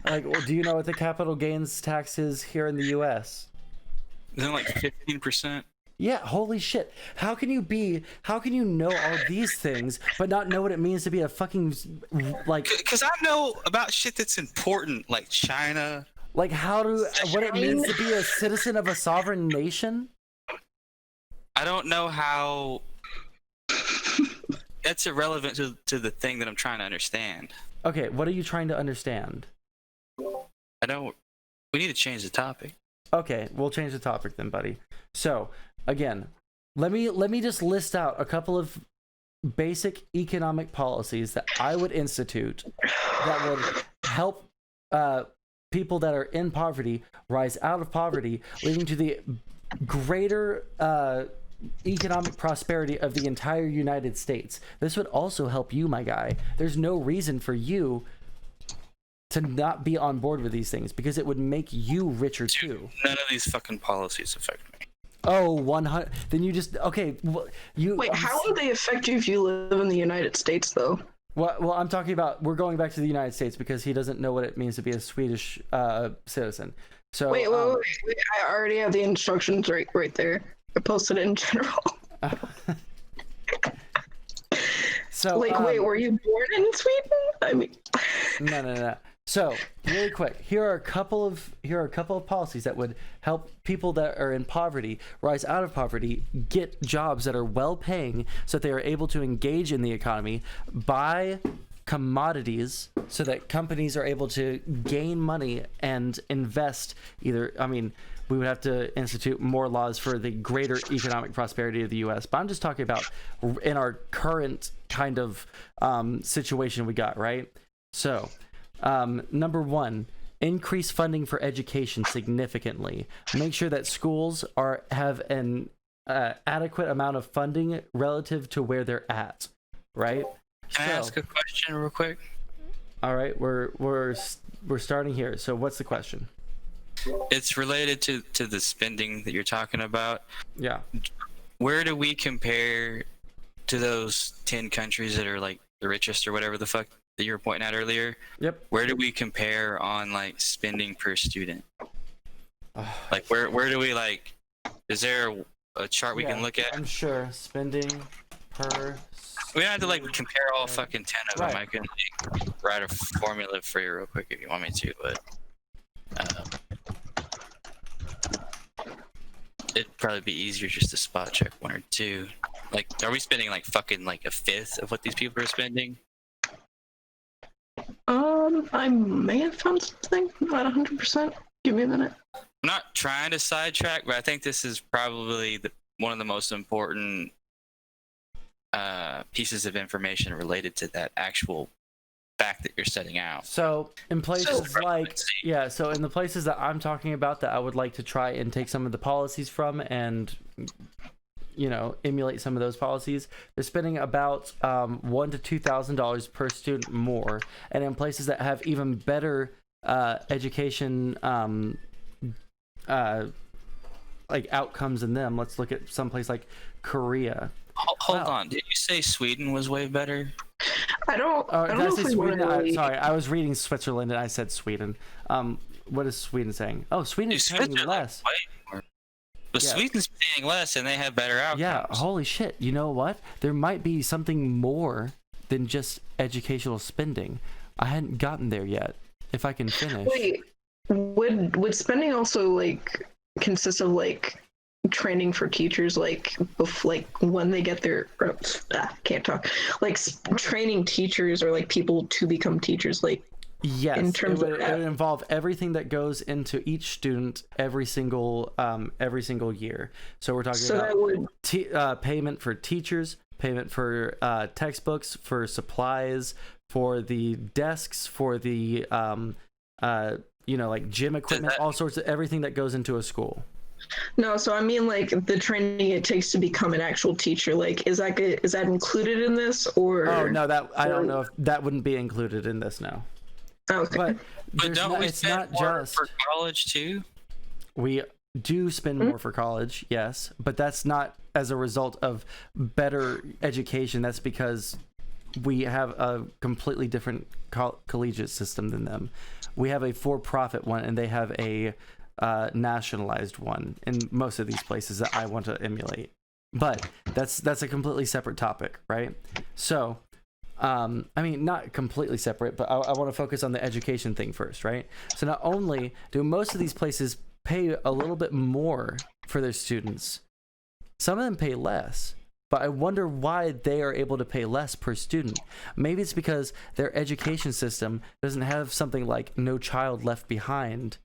Like, do you know what the capital gains tax is here in the U.S.? Isn't it like 15%? Yeah, holy shit. How can you know all these things but not know what it means to be a fucking, like... Because I know about shit that's important, like China. Like what it means to be a citizen of a sovereign nation? I don't know how... That's irrelevant to the thing that I'm trying to understand. Okay, what are you trying to understand? We need to change the topic. Okay, we'll change the topic then, buddy. So, again, let me just list out a couple of basic economic policies that I would institute that would help people that are in poverty rise out of poverty, leading to the greater economic prosperity of the entire United States. This would also help you, my guy. There's no reason for you to not be on board with these things because it would make you richer too. None of these fucking policies affect me. Oh, 100. Then you just okay. Well, Wait, how would they affect you if you live in the United States, though? Well, I'm talking about we're going back to the United States because he doesn't know what it means to be a Swedish citizen. So wait, I already have the instructions right there. I posted it in general. So like, wait, were you born in Sweden? I mean, no. So, really quick, here are a couple of policies that would help people that are in poverty rise out of poverty, get jobs that are well paying so that they are able to engage in the economy, buy commodities so that companies are able to gain money and invest we would have to institute more laws for the greater economic prosperity of the U.S. But I'm just talking about in our current kind of situation we got, right? So, number one, increase funding for education significantly. Make sure that schools have an adequate amount of funding relative to where they're at, right? Can I ask a question real quick? All right, we're starting here. So what's the question? It's related to the spending that you're talking about. Yeah. Where do we compare to those 10 countries that are like the richest or whatever the fuck that you were pointing at earlier? Yep. Where do we compare on like spending per student? Like where do we like? Is there a chart we can look at? I'm sure spending per. We don't have to like compare all fucking 10 of them. Right. I can like, write a formula for you real quick if you want me to, but it'd probably be easier just to spot check one or two. Like, are we spending like fucking like a fifth of what these people are spending? I may have found something. Not 100%. Give me a minute. I'm not trying to sidetrack, but I think this is probably one of the most important pieces of information related to that actual fact that you're setting out. So in places so in the places that I'm talking about that I would like to try and take some of the policies from and emulate some of those policies, they're spending about $1,000 to $2,000 per student more. And in places that have even better education like outcomes in them, let's look at someplace like Korea. Hold on, did you say Sweden was way better? I don't Did I know say if we want Sweden? to really... Sorry, I was reading Switzerland and I said Sweden. What is Sweden saying? Oh, Sweden is paying less. But Yeah. Sweden's paying less and they have better outcomes. Yeah, holy shit. You know what? There might be something more than just educational spending. I hadn't gotten there yet. If I can finish. Wait, would spending also like consist of like training for teachers like when they get their can't talk like training teachers or like people to become teachers like Yes, in terms it would of involve everything that goes into each student every single year. So we're talking so about that would payment for teachers, payment for textbooks, for supplies, for the desks, for the like gym equipment, all sorts of everything that goes into a school. no, so I mean like the training it takes to become an actual teacher. Like, is that included in this or? Oh no, that I don't know if that wouldn't be included in this now. Okay. But don't we it's spend not more just for college too? we do spend more for college, yes, but that's not as a result of better education. That's because we have a completely different collegiate system than them. We have a for-profit one, and they have a nationalized one in most of these places that I want to emulate. But that's a completely separate topic, right? So, I mean, not completely separate, but I want to focus on the education thing first, right? So not only do most of these places pay a little bit more for their students, some of them pay less. But I wonder why they are able to pay less per student. Maybe it's because their education system doesn't have something like No Child Left Behind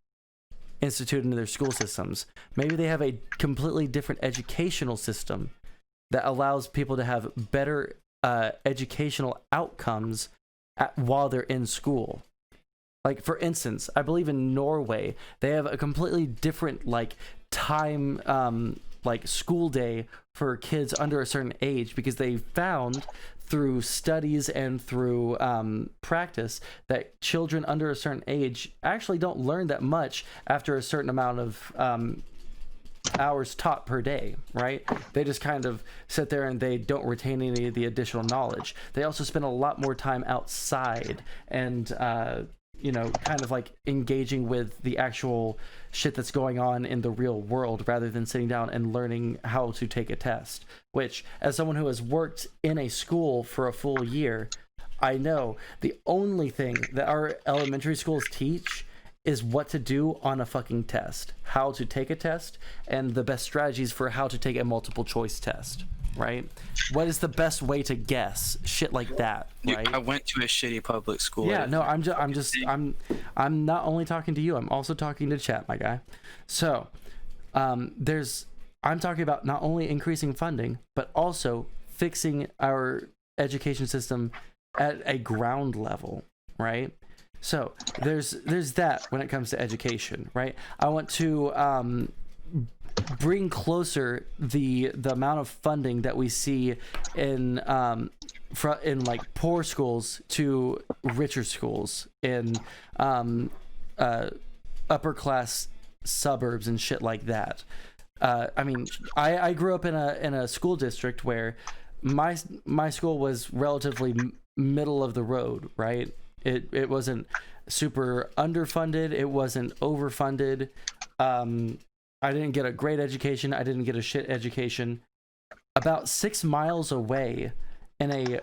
instituted into their school systems. Maybe they have a completely different educational system that allows people to have better educational outcomes while they're in school. Like, for instance, I believe in Norway, they have a completely different time school day for kids under a certain age, because they found through studies and through practice that children under a certain age actually don't learn that much after a certain amount of hours taught per day, right? They just kind of sit there and they don't retain any of the additional knowledge. They also spend a lot more time outside and kind of like engaging with the actual shit that's going on in the real world, rather than sitting down and learning how to take a test, which, as someone who has worked in a school for a full year, I know the only thing that our elementary schools teach is what to do on a fucking test, how to take a test, and the best strategies for how to take a multiple choice test, right? What is the best way to guess? Shit like that, right? I went to a shitty public school. Yeah, no, I'm not only talking to you, I'm also talking to chat, my guy. So, I'm talking about not only increasing funding, but also fixing our education system at a ground level, right? So there's that when it comes to education, right? I want to bring closer the amount of funding that we see in like poor schools to richer schools in upper class suburbs and shit like that. I mean, I grew up in a school district where my school was relatively middle of the road, right? It wasn't super underfunded. It wasn't overfunded. I didn't get a great education. I didn't get a shit education. About 6 miles away, in a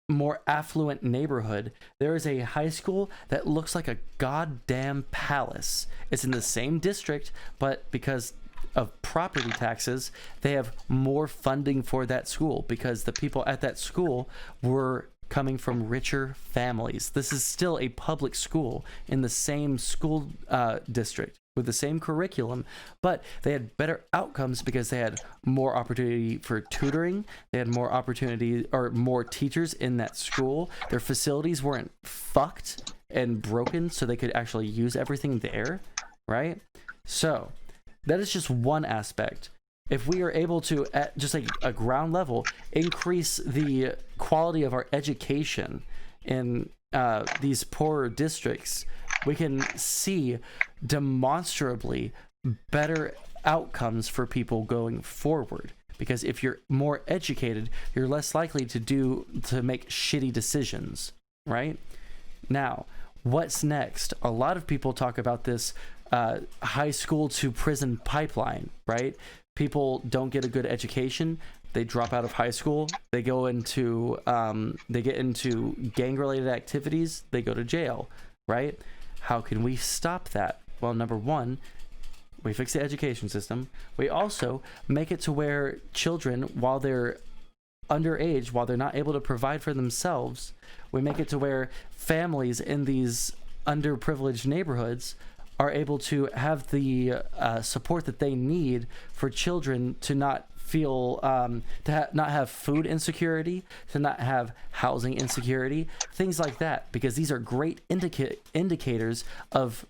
more affluent neighborhood, there is a high school that looks like a goddamn palace. It's in the same district, but because of property taxes, they have more funding for that school because the people at that school were coming from richer families. This is still a public school in the same school district with the same curriculum, but they had better outcomes because they had more opportunity for tutoring. They had more opportunity or more teachers in that school. Their facilities weren't fucked and broken, so they could actually use everything there, right? So that is just one aspect. If we are able to, at just like a ground level, increase the quality of our education in these poorer districts, we can see demonstrably better outcomes for people going forward. because if you're more educated, you're less likely to make shitty decisions, right? Now, what's next? A lot of people talk about this high school to prison pipeline, right? People don't get a good education. They drop out of high school. They go into they get into gang-related activities. They go to jail, right? How can we stop that? Well, number one, we fix the education system. We also make it to where children, while they're underage, while they're not able to provide for themselves, we make it to where families in these underprivileged neighborhoods are able to have the support that they need for children to not feel not have food insecurity, to not have housing insecurity, things like that, because these are great indicators of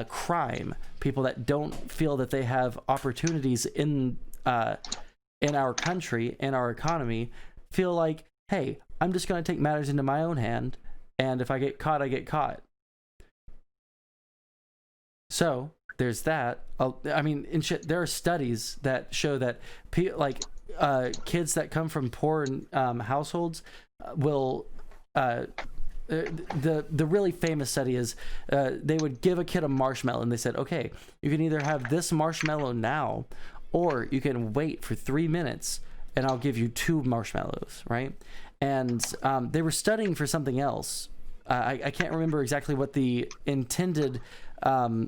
crime. People that don't feel that they have opportunities in our country, in our economy, feel like, hey, I'm just going to take matters into my own hand, and if I get caught, I get caught. So there's that. I mean, there are studies that show that kids that come from poor households will. The really famous study is they would give a kid a marshmallow, and they said, okay, you can either have this marshmallow now, or you can wait for 3 minutes, and I'll give you 2 marshmallows, right? And they were studying for something else. I can't remember exactly what the intended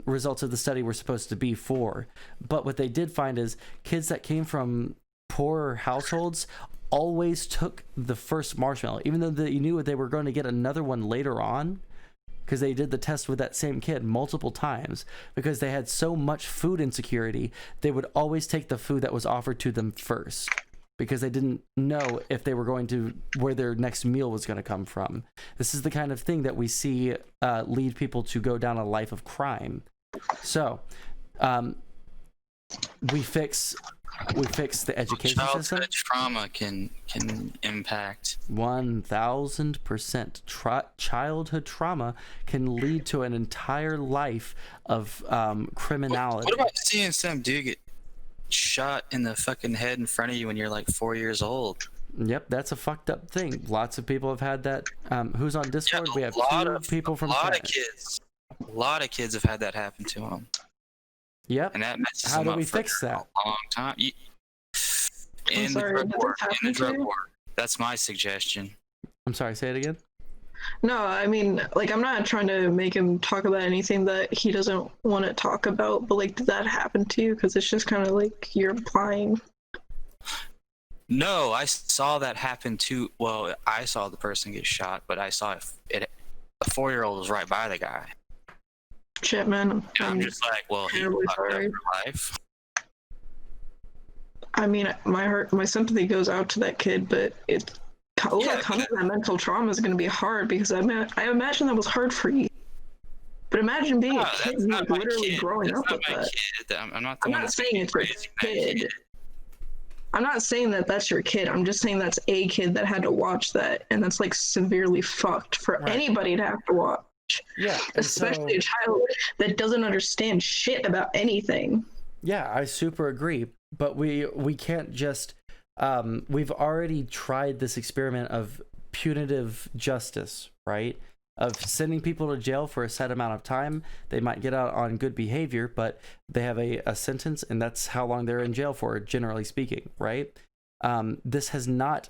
results of the study were supposed to be for, but what they did find is kids that came from poorer households always took the first marshmallow, even though you knew they were going to get another one later on, because they did the test with that same kid multiple times. Because they had so much food insecurity, they would always take the food that was offered to them first, because they didn't know if they were going to, where their next meal was going to come from. This is the kind of thing that we see lead people to go down a life of crime. So we fix the education system. Childhood trauma can impact 1000%. Childhood trauma can lead to an entire life of criminality. What about seeing some dude get shot in the fucking head in front of you when you're like 4 years old? Yep, that's a fucked up thing. Lots of people have had that. Who's on Discord? Yeah, we have people from a lot of kids have had that happen to them. Yep. And that messes How them do up we for fix that? a long time. In sorry, the did drug war. this happen In the drug to you? war. That's my suggestion. I'm sorry, say it again. No, I mean, like, I'm not trying to make him talk about anything that he doesn't want to talk about, but, like, did that happen to you? Because it's just kind of like you're implying. No, I saw that happen too. Well, I saw the person get shot, but I saw a 4-year-old was right by the guy. Shit, man. And I'm just like, well, he terribly fucked up sorry. for life. I mean, my sympathy goes out to that kid, but it overcoming that mental trauma is going to be hard, because I imagine that was hard for you. But imagine being a kid and like literally growing up with that. I'm not saying it's your kid. I'm not saying that that's your kid. I'm just saying that's a kid that had to watch that, and that's like severely fucked for anybody to have to watch. Yeah, especially a child that doesn't understand shit about anything. Yeah, I super agree. But we can't just we've already tried this experiment of punitive justice, right? Of sending people to jail for a set amount of time. They might get out on good behavior, but they have a sentence, and that's how long they're in jail for, generally speaking, right? This has not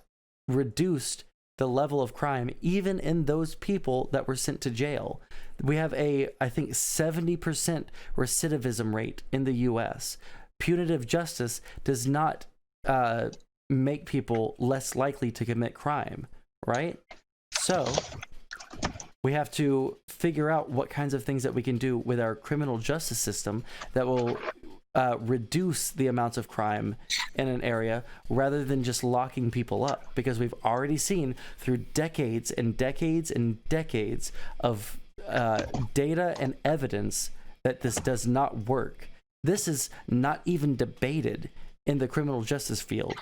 reduced the level of crime, even in those people that were sent to jail. We have I think 70% recidivism rate in the US. Punitive justice does not make people less likely to commit crime, right? So we have to figure out what kinds of things that we can do with our criminal justice system that will reduce the amounts of crime in an area, rather than just locking people up, because we've already seen through decades and decades and decades of data and evidence that this does not work. This is not even debated in the criminal justice field.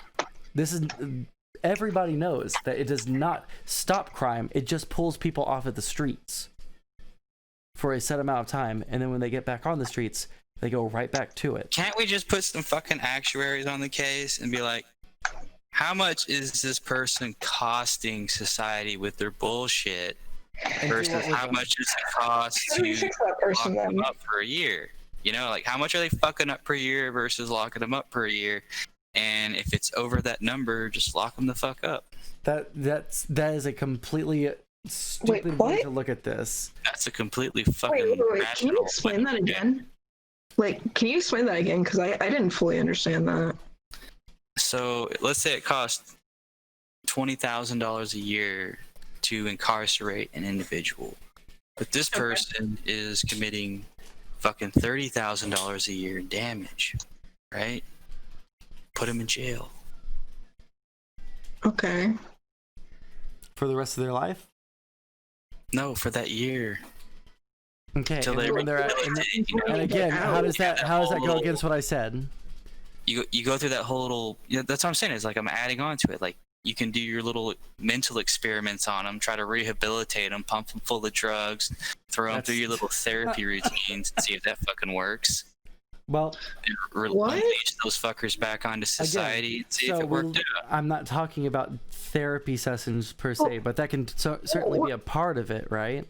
Everybody knows that it does not stop crime. It just pulls people off of the streets for a set amount of time, and then when they get back on the streets, they go right back to it. Can't we just put some fucking actuaries on the case and be like, how much is this person costing society with their bullshit And do versus what with how them. much does it cost How do you to fix that person lock them then? up for a year? You know, like how much are they fucking up per year versus locking them up per year? And if it's over that number, just lock them the fuck up. That is a completely stupid way what? to look at this. That's a completely fucking. Wait. Can you rational explain way. that again? Like, can you explain that again? Because I didn't fully understand that. So let's say it costs $20,000 a year to incarcerate an individual, but this person is committing fucking $30,000 a year in damage, right? Put him in jail. Okay. For the rest of their life? No, for that year. Okay. Till And they then when they're at, and again, how does that go against what I said? You go through that whole little. That's what I'm saying. Is like I'm adding on to it. Like you can do your little mental experiments on them, try to rehabilitate them, pump them full of drugs, throw them through your little therapy routines, and see if that fucking works. Well, Release those fuckers back onto society and see if it worked out. I'm not talking about therapy sessions per se, but that can certainly be a part of it, right?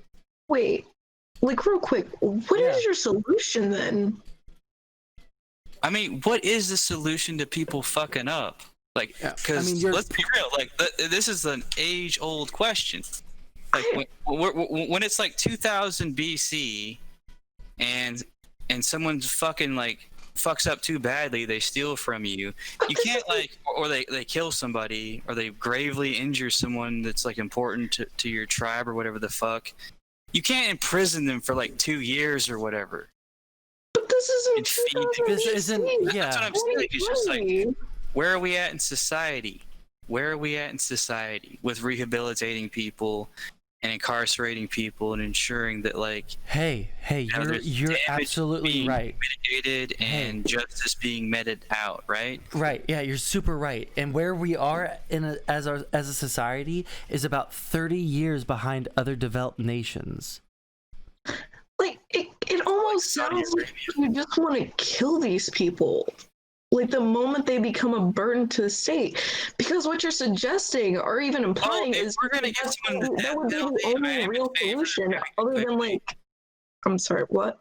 Wait, like real quick, what is your solution then? I mean, what is the solution to people fucking up? Like, because let's be real, like this is an age-old question. Like when it's like 2000 BC, and someone's fucking like fucks up too badly, they steal from you. You can't like, or they kill somebody, or they gravely injure someone that's like important to your tribe or whatever the fuck. You can't imprison them for like 2 years or whatever. But this isn't. This isn't. Yeah. That's what I'm saying. It's just like, where are we at in society? Where are we at in society with rehabilitating people and incarcerating people and ensuring that like hey you're absolutely right, mitigated and justice being meted out, right? Yeah, you're super right. And where we are as a society is about 30 years behind other developed nations. Like it almost sounds like you just want to kill these people. Like the moment they become a burden to the state, because what you're suggesting or even implying is we're gonna get someone that would be the only real solution, other than like, I'm sorry, what?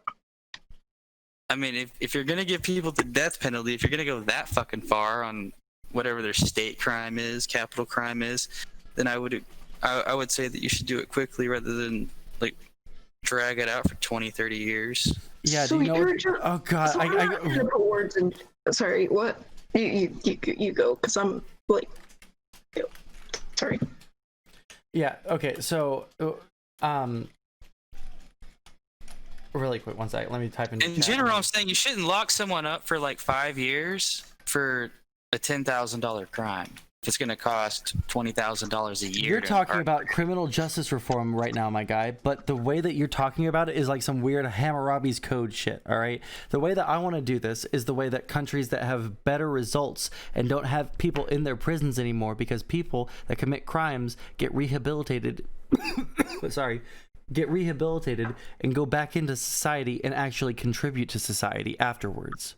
I mean, if you're gonna give people the death penalty, if you're gonna go that fucking far on whatever their state crime is, capital crime is, then I would say that you should do it quickly rather than like drag it out for 20, 30 years. Yeah, so do you know oh god, so I'm not gonna put words in. Sorry, what? You go, because I'm like, sorry. Yeah. Okay. So, really quick, one second. Let me type in. In general, I'm saying you shouldn't lock someone up for like 5 years for a $10,000 crime. If it's going to cost $20,000 a year. You're talking about criminal justice reform right now, my guy, but the way that you're talking about it is like some weird Hammurabi's code shit, all right? The way that I want to do this is the way that countries that have better results and don't have people in their prisons anymore, because people that commit crimes get rehabilitated and go back into society and actually contribute to society afterwards.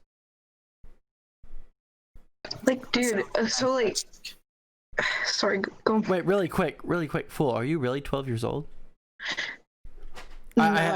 Like, dude, so like, sorry, go. Wait, really quick, fool. Are you really 12 years old? No, I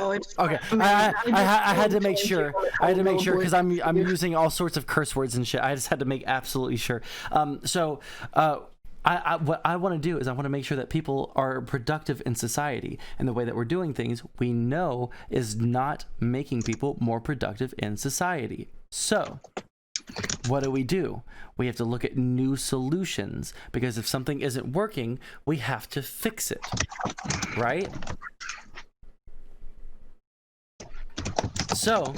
had to make sure. I had to make sure because I'm using all sorts of curse words and shit. I just had to make absolutely sure. What I want to do is I want to make sure that people are productive in society, and the way that we're doing things, we know, is not making people more productive in society. So, what do? We have to look at new solutions, because if something isn't working, we have to fix it, right? So,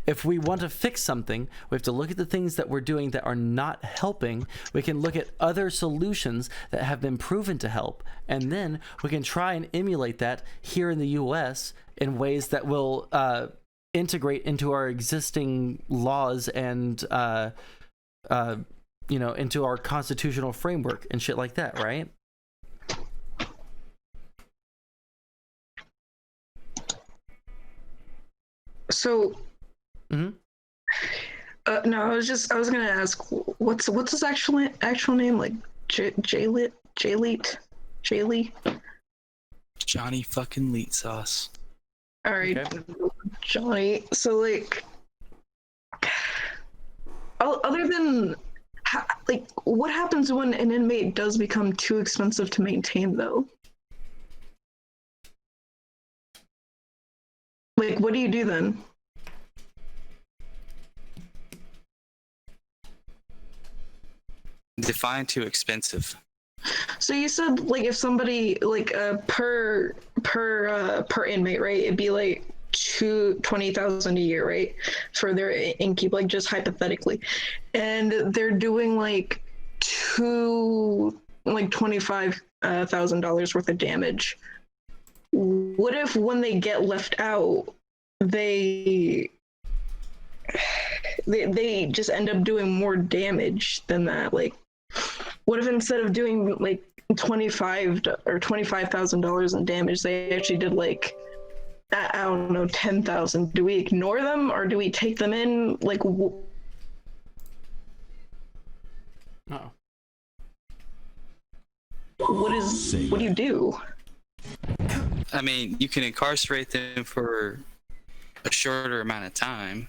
if we want to fix something, we have to look at the things that we're doing that are not helping. We can look at other solutions that have been proven to help, and then we can try and emulate that here in the US in ways that will integrate into our existing laws and into our constitutional framework and shit like that, right? So, no, I was gonna ask, what's his actual name? Like, Jaylee. Johnny fucking leetsauce. All right, Okay. Johnny. So like, other than like, what happens when an inmate does become too expensive to maintain, though? Like, what do you do then? Define too expensive. So you said like if somebody like per inmate, right? It'd be like 20,000 a year, right? For their inkeep, like just hypothetically, and they're doing like $25,000 worth of damage. What if when they get left out, they just end up doing more damage than that? Like, what if instead of doing like $25,000 in damage, they actually did like, I don't know, 10,000? Do we ignore them or do we take them in? Like, Oh. what do you do? I mean, you can incarcerate them for a shorter amount of time.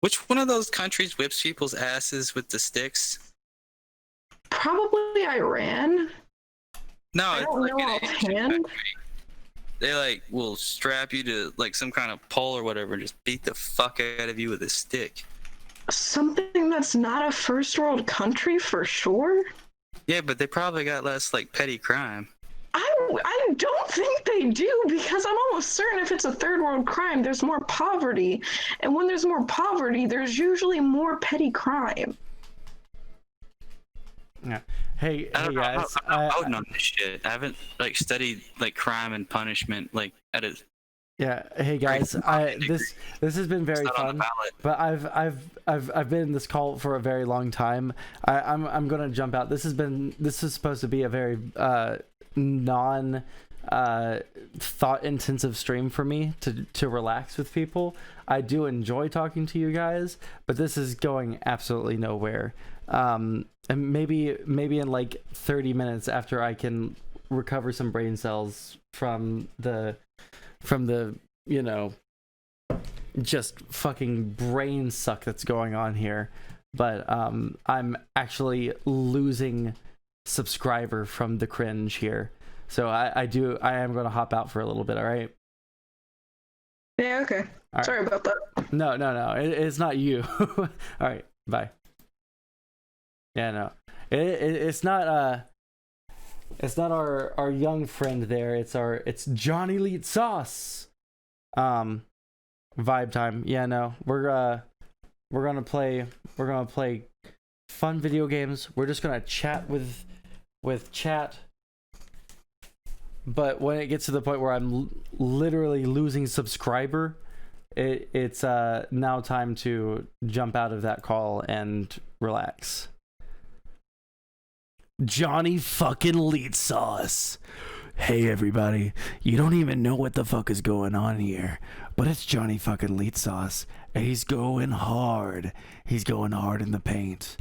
Which one of those countries whips people's asses with the sticks? Probably Iran. No, I it's don't like know an Asian offhand. country. They like will strap you to like some kind of pole or whatever and just beat the fuck out of you with a stick. Something that's not a first world country for sure. Yeah, but they probably got less like petty crime. I don't think they do, because I'm almost certain if it's a third world crime, there's more poverty. And when there's more poverty, there's usually more petty crime. Yeah. Hey I don't know. guys. I'm not voting on this shit. I haven't like studied like crime and punishment like at a. Yeah. Hey guys. This has been very It's not on the fun. ballot. But I've been in this call for a very long time. I'm gonna jump out. This is supposed to be a very non thought intensive stream for me to relax with people. I do enjoy talking to you guys, but this is going absolutely nowhere. And maybe in like 30 minutes after I can recover some brain cells from the you know, just fucking brain suck that's going on here. But I'm actually losing subscriber from the cringe here. So I am going to hop out for a little bit, all right? Yeah, okay. All Sorry right. about that. No. It's not you. All right, bye. Yeah, no. It's not our young friend there. It's Johnny leetsauce. Vibe time. Yeah, no. We're gonna play fun video games. We're just gonna chat with chat. But when it gets to the point where I'm literally losing subscriber, it's now time to jump out of that call and relax. Johnny fucking leetsauce. Hey everybody, you don't even know what the fuck is going on here, but it's Johnny fucking leetsauce, and he's going hard. He's going hard in the paint.